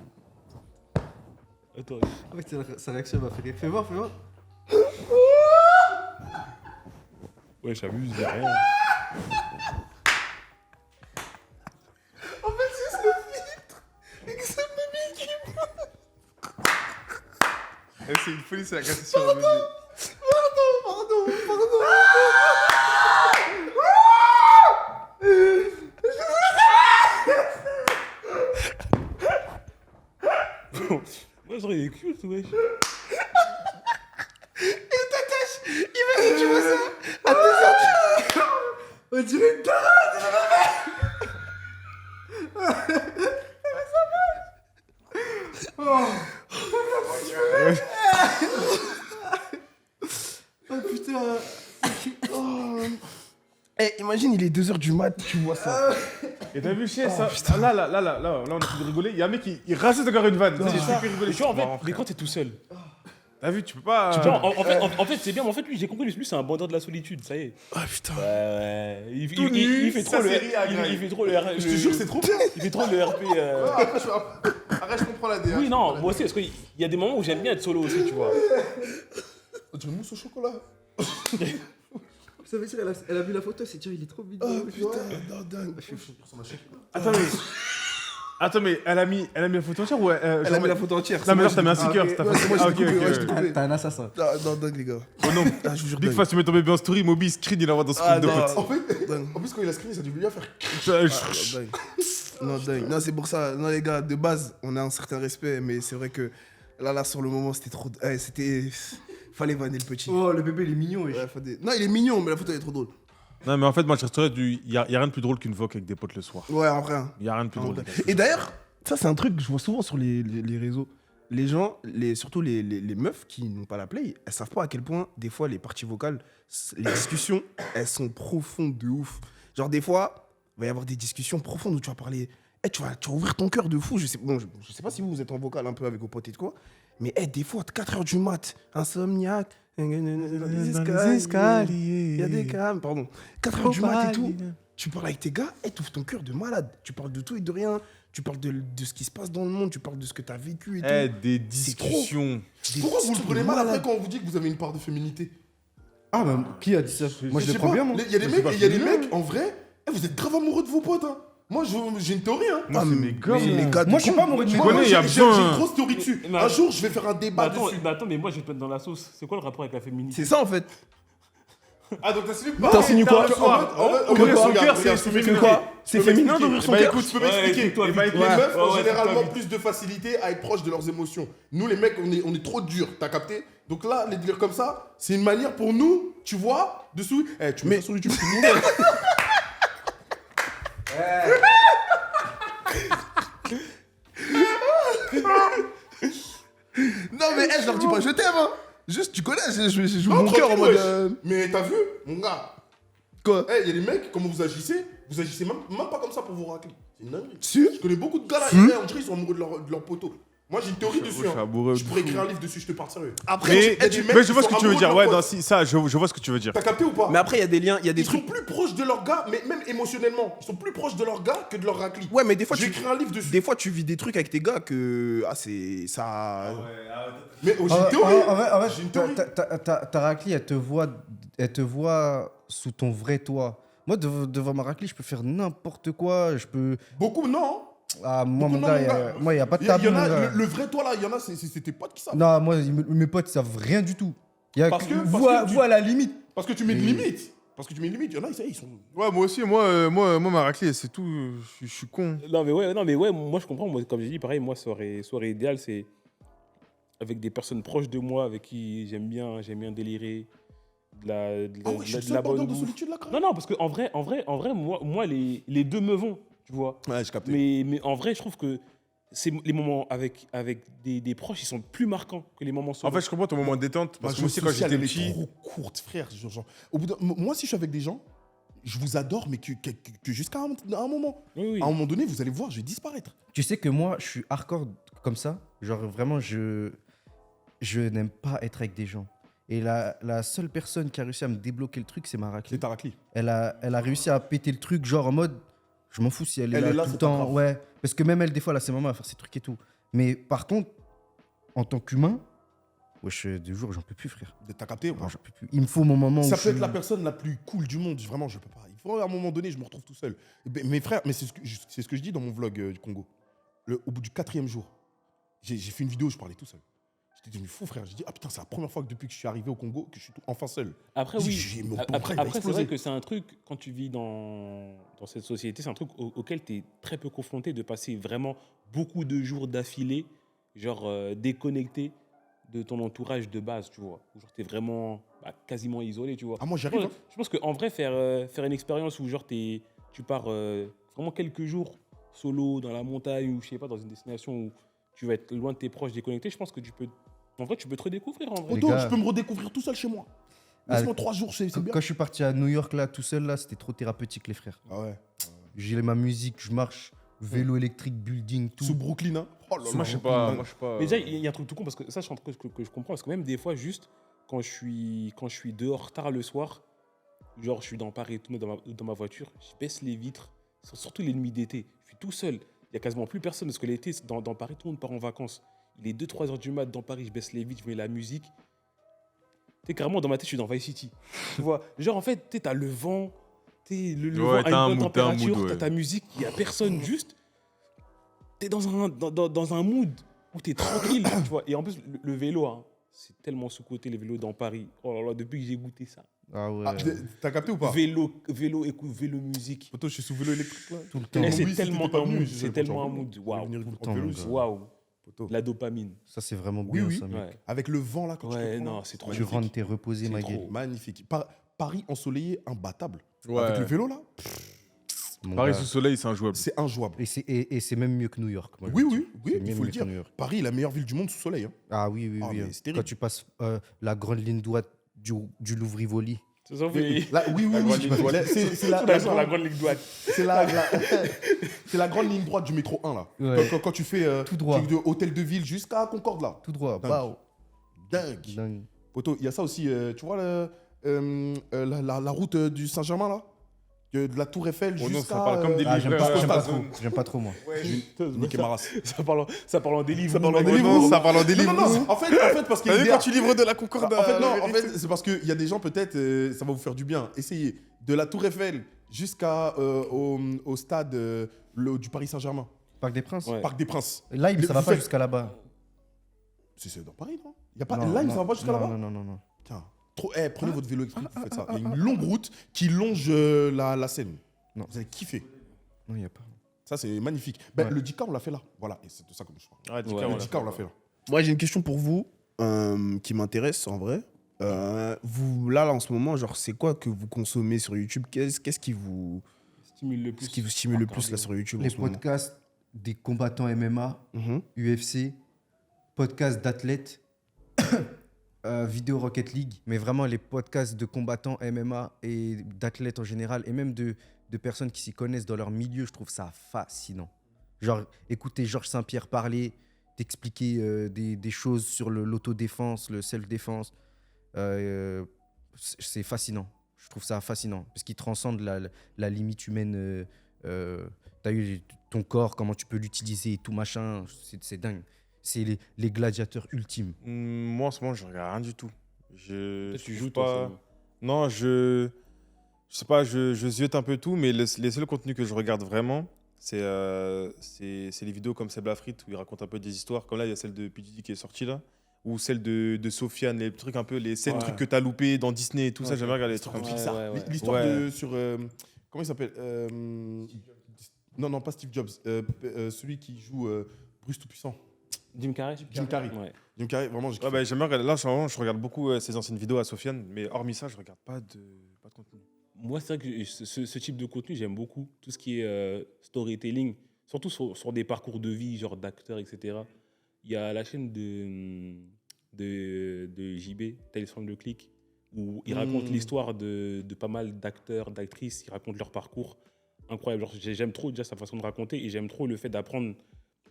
Attends. Ah, mec, sa réaction m'a fait rire. Fais voir, fais voir. Ouais, j'abuse, il y a rien. C'est une folie, c'est la cassation. Moi, j'aurais des cultes, wesh. On dirait une Oh putain. Eh, imagine, il est 2h du mat, tu vois ça. Et t'as vu, ça là, on a pu rigoler. Il y a un mec qui rajoute encore une vanne. J'ai super rigolé. Tu vois, en fait, mais quand t'es tout seul, T'as vu, tu peux pas. tu vois, en fait, c'est bien, mais en fait, lui, j'ai compris, lui, c'est un bandeur de la solitude, ça y est. Ah putain. Ouais, il, Tout il- nu, il fait sa trop le, série à Graille. il fait trop le, Je te jure, c'est trop bien. il fait trop le RP. Arrête, je comprends la DA. Oui, non, moi aussi, parce qu'il y a des moments où j'aime bien être solo aussi, tu vois. On dirait mousse au chocolat. Ça veut dire, elle a vu la photo, elle s'est dit, il est trop mignon. Oh putain, non, dingue. Attends, mais elle a mis la photo entière ou Elle a mis la photo entière. Non, mais c'est genre, t'as mis un sticker. moi, t'as ouais, fait- c'est moi, Ah, j'ai ok, tout coupé, ok, ouais, j'ai tout ok. coupé. T'as un assassin. Non, dingue, les gars. Oh non. Ah, je vous jure, Big dingue. Fast, tu mets ton bébé en story, Moby, screen, il envoie dans ce Ah, groupe de non. potes. En fait, Dingue. en plus, quand il a screen, ça a dû bien faire. Ça, Ah, dingue. Non, dingue. Non, c'est pour ça. Non, les gars, de base, on a un certain respect, mais c'est vrai que là, sur le moment, c'était trop. C'était. Fallait vanner le petit. Oh, le bébé, il est mignon. Ouais, Non, il est mignon, mais la photo, elle est trop drôle. Non, mais en fait, moi, je resterais du. Y a rien de plus drôle qu'une voque avec des potes le soir. Ouais, après. Hein. Y a rien de plus drôle. Et d'ailleurs, ça, c'est un truc que je vois souvent sur les réseaux. Les gens, surtout les meufs qui n'ont pas la play, elles savent pas à quel point, des fois, les parties vocales, les discussions, elles sont profondes de ouf. Genre, des fois, il va y avoir des discussions profondes où tu vas parler. Eh, tu vas ouvrir ton cœur de fou. Je sais pas si vous êtes en vocal un peu avec vos potes et de quoi, mais des fois, 4h du mat, insomniaque, il y a des cams, pardon. 4h du mat et tout. Tu parles avec tes gars, tu ouvres ton cœur de malade. Tu parles de tout et de rien. Tu parles de ce qui se passe dans le monde. Tu parles de ce que tu as vécu et tout. Des discussions. Des Pourquoi vous le trucs prenez de mal malade. après quand on vous dit que vous avez une part de féminité? Ah, bah, qui a dit ça? Moi, je le sais prends pas, bien, moi. Il y a des mecs, en vrai, vous êtes grave amoureux de vos potes. Hein. Moi, j'ai une théorie. Hein. Moi, c'est mes gars. les gars, Moi, je suis pas amoureux de mes Moi, potes. connais, il y a j'ai besoin. une grosse théorie dessus. Mais Un jour, je vais faire un débat dessus. Attends, mais moi, je vais te mettre dans la sauce. C'est quoi le rapport avec la féminité? C'est ça en fait. Ah, donc t'as signé T'insinues quoi En fait, Que quoi son cœur, c'est C'est quoi? C'est féminin d'ouvrir son Bah cœur. écoute, je peux Ouais, m'expliquer. explique-toi, Les vite. meufs ont Ouais, généralement explique-toi plus de facilité à être proches de leurs émotions. Nous, les mecs, on est trop durs, t'as capté? Donc là, les délires comme ça, c'est une manière pour nous, tu vois, dessous. Tu mets ça sur YouTube, tout le monde. Non mais je leur dis pas je t'aime. Hein. Juste tu connais, je joue Non, mon cœur en tranquille, mode. wesh. Mais t'as vu, mon gars? Quoi? Il y a des mecs, comment vous agissez même pas comme ça pour vous racler. C'est une dinguerie. Si. Je connais beaucoup de gars là, on dirait qu'ils sont amoureux de leur poteau. Moi j'ai une théorie dessus. je suis hein. amoureux Je de pourrais fou. écrire un livre dessus, je te parle sérieux. Après, Mais, il y a des mecs mais je qui vois ce sont que tu veux amoureux dire. de Ouais, leur non, pote. si, ça, je vois ce que tu veux dire. T'as capté ou pas? Mais après il y a des liens, il y a des Ils sont trucs. plus proches de leur gars, mais même émotionnellement. Ils sont plus proches de leur gars que de leur raclis. Ouais mais des fois J'ai tu écrit un livre dessus. des fois tu vis des trucs avec tes gars que c'est ça. Mais j'ai une théorie. En vrai, J'ai une théorie. ta raclie, elle te voit sous ton vrai toi. Moi, devant ma raclie, je peux faire n'importe quoi. Je peux. Beaucoup, non. Ah, moi, Beaucoup, mon non, gars, mon gars. moi, il n'y a pas de Il y tabou. en mon a, gars. le vrai toi là, il y en a, c'est tes potes qui savent. Non, moi, mes potes, ils savent rien du tout. Il y a Parce que que vous, tu- à la limite. Parce que tu mets une limite. Il y en a, ils sont. Ouais, moi aussi, moi, ma raclée, c'est tout. Je suis con. Non, mais ouais, moi, je comprends. Moi, comme j'ai dit, pareil, moi, soirée idéale, c'est avec des personnes proches de moi, avec qui j'aime bien délirer. De la bonne de bouffe. solitude là, quand Non, non, parce qu'en vrai, moi les deux me vont, tu vois. Ouais, j'ai capté. Mais en vrai, je trouve que les moments avec des proches, ils sont plus marquants que les moments solo. En fait, je comprends ton moment de détente. Parce que moi aussi, quand j'étais petit. trop courte, frère. Moi, si je suis avec des gens, je vous adore, mais que jusqu'à un moment. oui. À un moment donné, vous allez voir, je vais disparaître. Tu sais que moi, je suis hardcore comme ça. Genre, vraiment, je n'aime pas être avec des gens. Et la seule personne qui a réussi à me débloquer le truc, c'est Maraki. C'est Tarakli. Elle a réussi à péter le truc, genre en mode, je m'en fous si elle est là tout c'est le pas temps. grave. Ouais, parce que même elle, des fois, là, c'est maman à faire ses trucs et tout. Mais par contre, en tant qu'humain, wesh, des jours, j'en peux plus, frère. T'as capté ou pas? Ah, j'en peux plus. Il me faut mon moment Ça où peut je être la suis- personne la plus cool du monde. Vraiment, je peux pas. Il faut à un moment donné, je me retrouve tout seul. Mes frères, mais c'est ce que je dis dans mon vlog du Congo. Au bout du 4e jour, j'ai fait une vidéo où je parlais tout seul. J'étais devenu fou, frère. J'ai dit, ah putain, c'est la première fois que depuis que je suis arrivé au Congo que je suis enfin seul. Après, J'ai- oui. j'ai- mon Après, bras, il va après, c'est exploser. vrai que c'est un truc, quand tu vis dans cette société, c'est un truc auquel tu es très peu confronté, de passer vraiment beaucoup de jours d'affilée, genre déconnecté de ton entourage de base, tu vois. Où genre, tu es vraiment quasiment isolé, tu vois. Ah, moi, j'y arrive. hein. Je pense qu'en vrai, faire une expérience où genre, tu pars vraiment quelques jours solo dans la montagne ou je sais pas, dans une destination où tu vas être loin de tes proches, déconnecté, je pense que tu peux te redécouvrir en vrai. Les Auto, gars- je peux me redécouvrir tout seul chez moi. Ah, Laisse-moi 3 jours, c'est bien. Quand je suis parti à New York, là, tout seul, là, c'était trop thérapeutique, les frères. Ah ouais. J'ai ma musique, je marche, vélo électrique, building, tout. Sous Brooklyn, hein. Oh là là. Moi, je sais pas. Moi, je sais pas. Mais déjà, il y a un truc tout con parce que ça, c'est un truc que je comprends. Parce que même des fois, juste quand je suis dehors tard le soir, genre je suis dans Paris et tout, dans ma voiture, je baisse les vitres, surtout les nuits d'été. Je suis tout seul. Il y a quasiment plus personne parce que l'été, dans Paris, tout le monde part en vacances. Il est 2-3 heures du mat dans Paris, je baisse les vitres, je mets la musique. Tu sais, carrément, dans ma tête, je suis dans Vice City. Tu vois, genre en fait, tu as le vent, le vent a t'as un une bonne mood, t'as un température, mood, t'as ouais. ta musique, il n'y a personne, juste. Tu es dans un mood où tu es tranquille, tu vois. Et en plus, le vélo, hein, c'est tellement sous-côté, les vélos dans Paris. Oh là là, depuis que j'ai goûté ça. Ah ouais. Ah, t'as capté ou pas? Vélo, musique. Poto, je suis sous vélo électrique là. Tout le temps. Eh, Oui, c'est si tellement t'étais pas un venu, mood, je c'est serais tellement parti un en mood. vélo. Waouh, Venir tout le en temps, vélo, mon c'est- gars. waouh. Poto. La dopamine. Ça, c'est vraiment Oui, bien, oui. ça, mec. Ouais, Avec le vent là, quand tu ouais te prends, non, c'est trop Tu magnifique. rentres, t'es reposé, C'est ma trop. gueule. magnifique. Paris ensoleillé, imbattable. Ouais. Avec le vélo là, Mon Paris gars. sous soleil, c'est injouable. c'est injouable. Et c'est même mieux que New York. moi, je Oui, veux dire. oui, oui, C'est il même faut le mieux que dire. New York. Paris est la meilleure ville du monde sous soleil. hein. Ah oui, oui, Ah, oui. mais hein. c'est terrible. Quand tu passes la grande ligne droite du Louvre-Rivoli. C'est ça, oui. Là, oui, oui, La oui. grande ligne droite. C'est la, Là, sur la grande ligne droite. c'est c'est la grande ligne droite du métro 1 là. Ouais. Quand tu fais Tout droit. de Hôtel de Ville jusqu'à Concorde là. Tout droit. Dingue. Waouh. Dingue. Dingue. Poto, il y a ça aussi, tu vois la route du Saint-Germain là, de la Tour Eiffel Oh non, jusqu'à. ça parle comme des Ah, livres. j'aime pas euh, trop. J'aime pas trop, moi. Niquer ma race. Ça parle en délivre. Ça parle en mec. délivre. non, ça parle en délivre. Non, non, en fait, parce qu'il y a T'as une vu quand idée- tu livres de la Concorde En fait, non, la en vérité fait, c'est parce qu'il y a des gens, peut-être, ça va vous faire du bien. Essayez. De la Tour Eiffel jusqu'à au stade du Paris Saint-Germain, Parc des Princes. Ouais. Parc des Princes. Là, ça Vous va pas faites- jusqu'à là-bas. C'est dans Paris, non y a pas, Non, Là, non, ça va pas jusqu'à non, là-bas non, non, non. Tiens, prenez votre vélo électrique, vous faites ça. Il y a une longue route qui longe la Seine. Non. Vous allez kiffer. Non, il y a pas. Ça, c'est magnifique. Ben, Ouais. Le 10K, on l'a fait là. Voilà, et c'est de ça comme je parle. Ouais, dis-moi, Ouais, Le voilà. 10K, on l'a fait là. Moi, j'ai une question pour vous qui m'intéresse en vrai. Vous, là, en ce moment, genre, c'est quoi que vous consommez sur YouTube? Qu'est-ce qui vous stimule le plus là sur YouTube en Les ce moment? podcasts des combattants MMA, Mhm. UFC, podcasts d'athlètes, vidéo Rocket League, mais vraiment les podcasts de combattants MMA et d'athlètes en général, et même de personnes qui s'y connaissent dans leur milieu, je trouve ça fascinant. Genre, écouter Georges Saint-Pierre parler, t'expliquer des choses sur l'autodéfense, le self-défense, c'est fascinant. Je trouve ça fascinant, parce qu'il transcende la limite humaine. T'as eu ton corps, comment tu peux l'utiliser et tout machin, c'est dingue. C'est les gladiateurs ultimes. Moi, en ce moment, je regarde rien du tout. Toi, tu je joues, suis toi, pas. Non, je sais pas, je ziote un peu tout, mais les seuls contenus que je regarde vraiment, c'est les vidéos comme Seb Lafrite où il raconte un peu des histoires. Comme là, il y a celle de P. Diddy qui est sortie là, ou celle de Sofiane, les trucs un peu, les scènes, Ouais. trucs que t'as loupé dans Disney et tout ça. Ouais. J'aime bien regarder les trucs L'histoire comme de ça. Ouais, Pixar. ouais, ouais. L'histoire Ouais. de. Sur. Comment il s'appelle Non, pas Steve Jobs. Celui qui joue Bruce Tout-Puissant. Jim Carrey. Jim Carrey. Ouais. Jim Carrey, vraiment, j'ai Ouais, bah, j'aime bien regarder. Là, en ce moment, je regarde beaucoup ses anciennes vidéos à Sofiane, mais hormis ça, je regarde pas de contenu. Moi, c'est vrai que ce type de contenu, j'aime beaucoup. Tout ce qui est storytelling, surtout sur des parcours de vie, genre d'acteurs, etc. Il y a la chaîne de JB, Tales from the Click, où il raconte l'histoire de pas mal d'acteurs, d'actrices. Il raconte leur parcours. Incroyable. Genre, j'aime trop déjà sa façon de raconter et j'aime trop le fait d'apprendre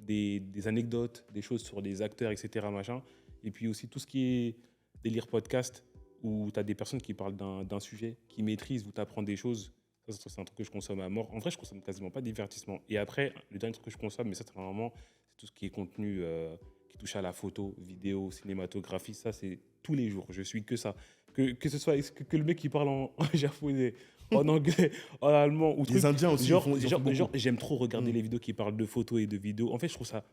des anecdotes, des choses sur les acteurs, etc. Machin. Et puis aussi tout ce qui est délire podcast, où tu as des personnes qui parlent d'un sujet, qui maîtrisent, où tu apprends des choses. Ça, c'est un truc que je consomme à mort. En vrai, je consomme quasiment pas de divertissement. Et après, le dernier truc que je consomme, mais ça, c'est vraiment c'est tout ce qui est contenu qui touche à la photo, vidéo, cinématographie. Ça, c'est tous les jours. Je suis que ça. Que ce soit que le mec qui parle en japonais, en anglais, en allemand ou Les truc. Indiens aussi, Genre, ils en font beaucoup. j'aime trop regarder les vidéos qui parlent de photos et de vidéos. En fait, je trouve ça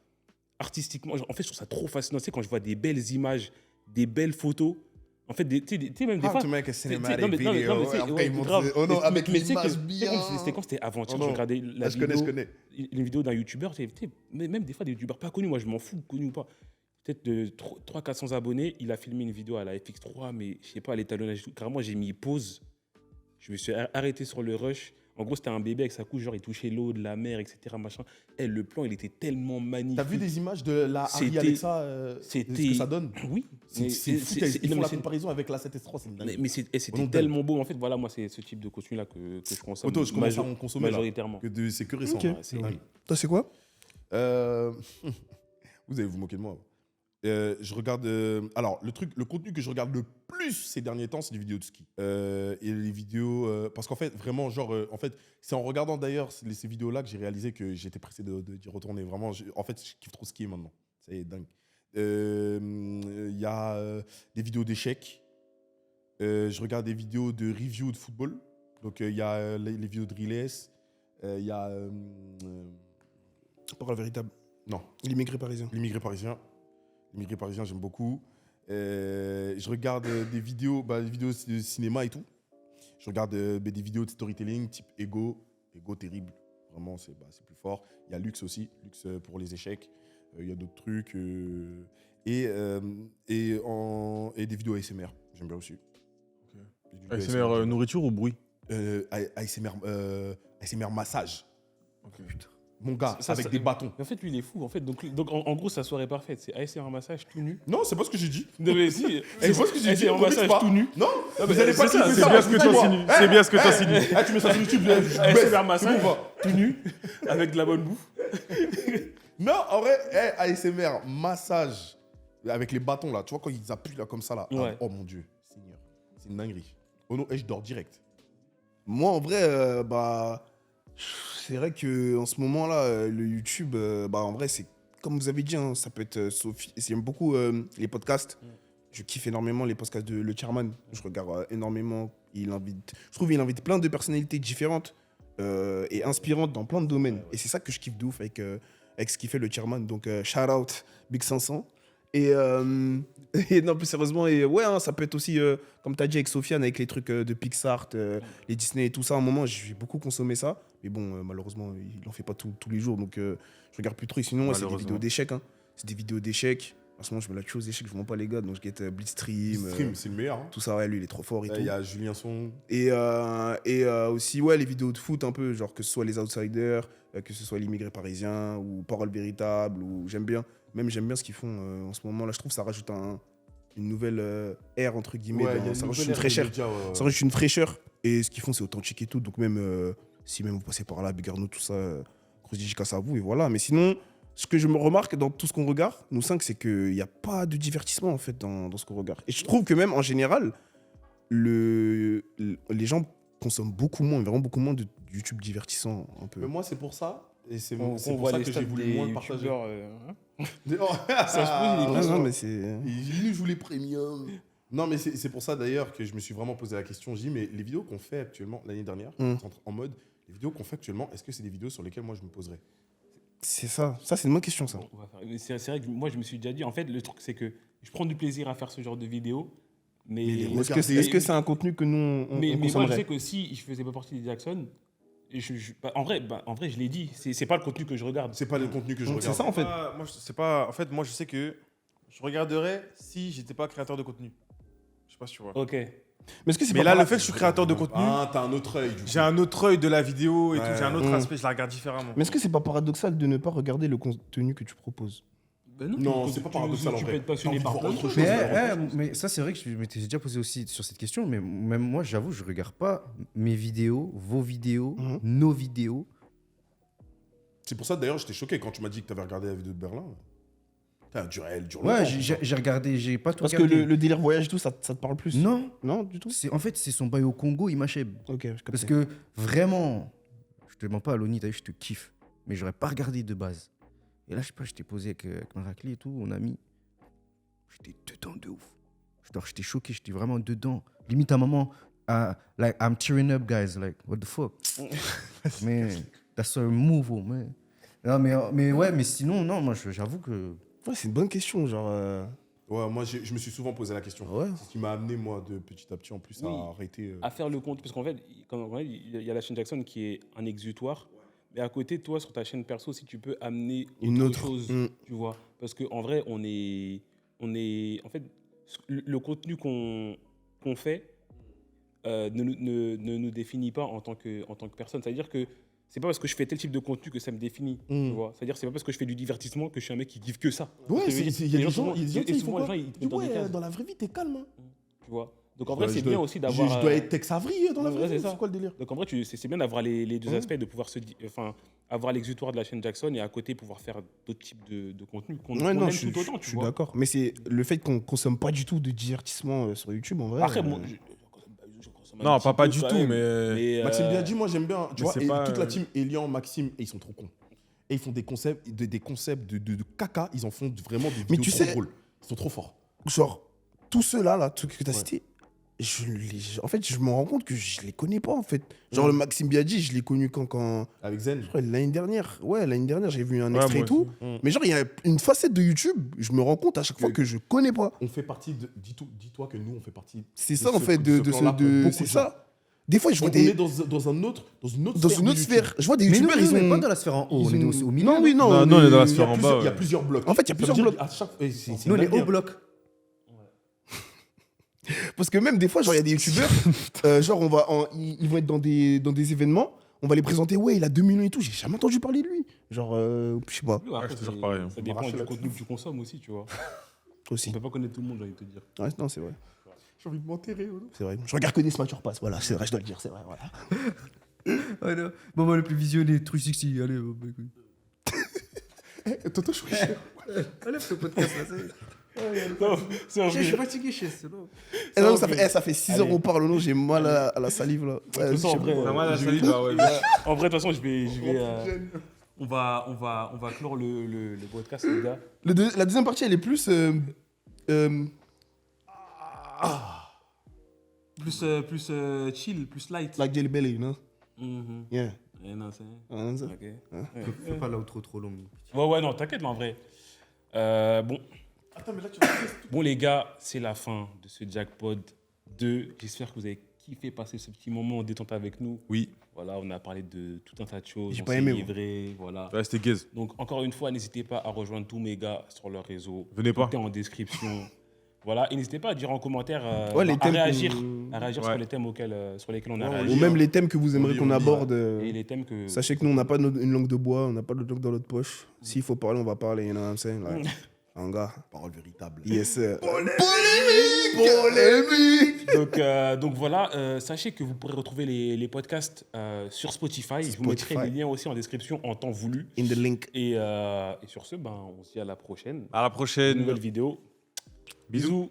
artistiquement, en fait, je trouve ça trop fascinant. Tu sais, quand je vois des belles images, des belles photos, en fait, tu sais, même des How fois. to make a tu sais, cinematic non, mais video. tu sais, Après, ouais, ils montrent grave. des- oh non, Mais- avec mais les tu sais que- images tu sais, bien. C'était quand c'était avant-hier, Oh non. je regardais la Ah, je vidéo. connais. Une vidéo d'un youtubeur, même des fois des youtubeurs pas connus, moi je m'en fous, connus ou pas. Peut-être de 300-400 abonnés, il a filmé une vidéo à la FX3, mais je sais pas, à l'étalonnage et tout. Carrément, j'ai mis pause. Je me suis arrêté sur le rush. En gros, c'était un bébé avec sa couche, genre il touchait l'eau de la mer, etc. Machin. Et le plan, il était tellement magnifique. T'as vu des images de la Harry C'était- Alexa, ce c'était- que ça donne? Oui. C'est fou, ils non, font mais la c'est- comparaison avec la 7S3, c'est une dinguerie. mais c'était Au nom de tellement beau. En fait, voilà, moi, c'est ce type de contenu-là que je consomme. Auto, je commence à en consommer là. majoritairement. C'est que récent. Ok. Ouais, c'est- dingue. Toi, c'est quoi? Euh, Vous allez vous moquer de moi. Je regarde. Alors, le contenu que je regarde le plus ces derniers temps, c'est des vidéos de ski. Et les vidéos. Parce qu'en fait, vraiment, genre. En fait, c'est en regardant d'ailleurs ces vidéos-là que j'ai réalisé que j'étais pressé d'y retourner. Vraiment, en fait, je kiffe trop skier maintenant. C'est dingue. Il y a des vidéos d'échecs. Je regarde des vidéos de review de football. Donc, il y a les vidéos de Riles. Il y a. Parole véritable. Non, L'immigré parisien. L'immigré parisien. L'immigré parisien, j'aime beaucoup. Je regarde des vidéos de cinéma et tout. Je regarde des vidéos de storytelling type Ego. Ego, terrible. Vraiment, c'est plus fort. Il y a Lux aussi. Lux pour les échecs. Il y a d'autres trucs. Et des vidéos ASMR. J'aime bien aussi. Des vidéos ASMR nourriture ou bruit? ASMR massage. Mon gars, Ça, avec ça- des bâtons. En fait, lui, il est fou. En fait, donc en gros, sa soirée parfaite, c'est ASMR massage tout nu. Non, c'est pas ce que j'ai dit. Non, mais si. C'est pas ce que j'ai dit. ASMR on mixe massage pas. tout nu. Non, mais vous allez pas c'est ça, kiffer c'est ça, bien ce que dis-moi. t'insinues. C'est bien ce que t'insinues. Tu mets ça sur YouTube, je baisse. ASMR C'est massage bon, va. tout nu, avec de la bonne bouffe. Non, en vrai, ASMR, massage, avec les bâtons là, tu vois quand ils appuient là comme ça là. Ouais. Oh mon Dieu, Seigneur, c'est une dinguerie. Oh non, je dors direct. Moi, en vrai, c'est vrai que en ce moment-là, le YouTube, en vrai, c'est comme vous avez dit, hein, ça peut être Sophie. J'aime beaucoup les podcasts. Je kiffe énormément les podcasts de Le Chairman. Je regarde énormément. Je trouve qu'il invite plein de personnalités différentes et inspirantes dans plein de domaines. Et c'est ça que je kiffe de ouf avec ce qu'il fait Le Chairman. Donc, shout out Big 500. Et non, plus sérieusement, ouais, hein, ça peut être aussi, comme tu as dit avec Sofiane, avec les trucs de Pixar, les Disney et tout ça. À un moment, j'ai beaucoup consommé ça. Mais bon, malheureusement, il n'en fait pas tous les jours. Donc, je regarde plus trop. Et sinon, ouais, c'est des Malheureusement. vidéos d'échecs. Hein. C'est des vidéos d'échecs. En ce moment, je me la tue aux échecs. Je ne vends pas les gars. Donc, je guette Blitzstream. Stream, c'est le meilleur. Hein. Tout ça, ouais, lui, il est trop fort et Il tout. y a Julien Son. Et aussi, ouais, les vidéos de foot un peu, genre que ce soit les Outsiders, que ce soit l'immigré parisien ou Parole véritable, ou j'aime bien ce qu'ils font en ce moment. Là, je trouve que ça rajoute une nouvelle ère, entre guillemets. Ouais, il y a ça une rajoute nouvelle une ère fraîcheur. des médias, ouais. Ça rajoute une fraîcheur. Et ce qu'ils font, c'est authentique et tout. Donc, même si même vous passez par là, Big Arnaud, tout ça, grosse dédicace à vous. Et voilà. Mais sinon, ce que je me remarque dans tout ce qu'on regarde, nous cinq, c'est qu'il n'y a pas de divertissement en fait dans ce qu'on regarde. Et je trouve que même en général, les gens consomment beaucoup moins, vraiment beaucoup moins de YouTube divertissant un peu. Mais moi, c'est pour ça. Et c'est On pour voit ça les que stats j'ai voulu des moins le partager. youtubeurs. Ça se pose, Ouais, non, mais c'est. Il joue les premiums. Non, mais c'est pour ça d'ailleurs que je me suis vraiment posé la question. Je dis, mais les vidéos qu'on fait actuellement, l'année dernière, en mode, les vidéos qu'on fait actuellement, est-ce que c'est des vidéos sur lesquelles moi je me poserais? C'est ça. Ça, c'est une bonne question, ça. C'est vrai que moi, je me suis déjà dit, en fait, le truc, c'est que je prends du plaisir à faire ce genre de vidéos. Mais, Est-ce que c'est un contenu que nous, on mais moi, je consommerait sais que si je faisais pas partie des Jackson, et en vrai, je l'ai dit, c'est pas le contenu que je regarde. C'est pas le contenu que je regarde. C'est ça, en fait. Moi, c'est pas. En fait, moi, je sais que je regarderais si j'étais pas créateur de contenu. Je sais pas si tu vois. Ok. Mais est-ce que c'est Mais pas là, par le fait que je suis créateur de contenu, Ah, t'as un autre œil. du coup. j'ai un autre œil de la vidéo et Ouais. tout. J'ai un autre aspect. Je la regarde différemment. Mais est-ce que c'est pas paradoxal de ne pas regarder le contenu que tu proposes? Ben Non, c'est pas paradoxal, en Tu peux vrai. être passionné T'as envie de par voir plein de autre choses. chose. Mais ça, c'est vrai que je m'étais déjà posé aussi sur cette question, mais même moi, j'avoue, je regarde pas mes vidéos, vos vidéos, Mhm. nos vidéos. C'est pour ça, d'ailleurs, j'étais choqué quand tu m'as dit que tu avais regardé la vidéo de Berlin. T'as du réel, du Ouais, longtemps. j'ai regardé, j'ai pas tout Parce que regardé. le délire voyage et tout, ça te parle plus? Non, Non, du tout? en fait, c'est son bail au Congo, il m'achève. Ok, je Parce capte. que vraiment, je te mens pas, Loni, t'as vu, je te kiffe. Mais j'aurais pas regardé de base. Et là, je sais pas, j'étais posé avec ma raclée et tout, on a mis. J'étais dedans de ouf. J'étais choqué, j'étais vraiment dedans. Limite à un moment, like, I'm tearing up, guys. Like, what the fuck? Man, that's a move, oh, man. Non, mais ouais, mais sinon, non, moi, j'avoue que. Ouais, c'est une bonne question, genre. Ouais, moi, je me suis souvent posé la question. Ouais. C'est ce qui m'a amené, moi, de petit à petit, en plus, Oui. à arrêter. À faire le compte. Parce qu'en fait, il y a la chaîne Jackson qui est un exutoire. Mais à côté, toi, sur ta chaîne perso, si tu peux amener Une autre autre. chose, tu vois. Parce qu'en vrai, on est. En fait, le contenu qu'on fait ne nous définit pas en tant que personne. C'est-à-dire que c'est pas parce que je fais tel type de contenu que ça me définit. Tu vois. C'est-à-dire que c'est pas parce que je fais du divertissement que je suis un mec qui kiffe que ça. Ouais, Parce que il y a des gens, et ils souvent, font les quoi gens, ils te Ils mettent dans des disent, ouais, cases, dans la vraie vie, t'es calme. Hein. tu vois. Donc en vrai, Ouais, c'est je bien dois- aussi d'avoir. Je dois être Tex Avery dans la Ouais, vraie c'est vie. ça. C'est quoi le délire? Donc en vrai, c'est bien d'avoir les deux aspects, de pouvoir avoir l'exutoire de la chaîne Jackson et à côté pouvoir faire d'autres types de contenus qu'on Ouais, qu'on non, aime je suis tout autant, tu je suis vois. d'accord. Mais c'est le fait qu'on consomme pas du tout de divertissement sur YouTube, en vrai. Après, moi, je consomme un Non, petit pas peu du quand tout, même. mais. Maxime Biaggi, moi, j'aime bien. Tu mais vois, c'est et pas, toute la team Elian, Maxime, et ils sont trop cons. Et ils font des concepts, des concepts de caca. Ils en font vraiment des vidéos tu trop sais- drôles. Ils sont trop forts. Genre, tous ceux-là, que tu as Ouais. cités, en fait, je me rends compte que je les connais pas, en fait. Genre, le Maxime Biaggi, je l'ai connu quand. Avec Zen. Je crois l'année dernière. Ouais, l'année dernière, j'ai vu un Ouais, extrait moi et tout. aussi. Mais genre, il y a une facette de YouTube, je me rends compte à chaque fois que je connais pas. On fait partie de. Dis-toi que nous, on fait partie. C'est de ça, en ce- fait, de clan-là pour beaucoup c'est de gens. ça. Des fois, je vois On est des. dans une autre Dans sphère. une autre de YouTube. sphère. Je vois des Mais nous, youtubeurs, ils on n'est ont. pas dans la sphère en haut, on ils est ont- au milieu. Non, oui, non. Non, on est dans la Il y sphère a en plusieurs- bas. il y a Ouais. plusieurs blocs. En fait, il y a Ça plusieurs veut dire blocs. qu'à chaque. c'est Nous, on une est au manière. bloc. Parce que même des fois, genre, il y a des youtubeurs, genre, ils vont être dans des événements, on va les présenter, ouais, il a 2 millions et tout, j'ai jamais entendu parler de lui. Genre, je sais pas, Oui, après, c'est toujours pareil, hein. Ça dépend m'arrache du la contenu que tu consommes aussi, tu vois. aussi. On peut pas connaître tout le monde, j'ai envie de te dire. Ouais, non, c'est vrai. J'ai envie de m'enterrer. C'est vrai. Je regarde que des Smash Pass, voilà, c'est vrai, je dois le dire, c'est vrai, voilà. Voilà. Bon, moi, le plus visionné, 360, allez, bah, écoute. Toto, je suis cher. Allez, ce podcast là, C'est un je suis fatigué, c'est bon. Et donc, ça fait 6 heures au parle, non, j'ai mal à la salive, là. De toute façon, en vrai, en vrai, de toute façon, je vais on va clore le podcast, les gars. La deuxième partie, elle est plus... Plus chill, plus light. like Jelly Belly, you know? Mhm. Yeah. Eh non, c'est... Ah, ça. Ok. Fais pas l'outro trop long. Ouais, non, t'inquiète, mais en vrai. Bon. Attends, mais là, tu vas. Bon, les gars, c'est la fin de ce Jackpot 2. J'espère que vous avez kiffé passer ce petit moment en détente avec nous. Oui. Voilà, on a parlé de tout un tas de choses. J'ai on pas s'est aimé, livré, voilà. Ouais, c'était gaze. Donc, encore une fois, n'hésitez pas à rejoindre tous mes gars sur leurs réseaux. Venez pas. Tout est en description. Voilà, et n'hésitez pas à dire en commentaire, Ouais, les à thèmes réagir, qu'on- à réagir Ouais. sur les thèmes sur lesquels on a Ouais, réagi. Ou même les thèmes que vous aimeriez lit, qu'on on lit. aborde. Et les thèmes que... Sachez que nous, on n'a pas une langue de bois, on n'a pas de langue dans notre poche. S'il faut parler, on va parler, you know what I'm saying? Like, en gars. Parole véritable. Yes, sir. Polémique. Donc voilà, sachez que vous pourrez retrouver les podcasts sur Spotify. Je vous mettrai Spotify. les liens aussi en description en temps voulu. In the link. Et sur ce, on se dit à la prochaine. À la prochaine. Nouvelle vidéo. Bisous.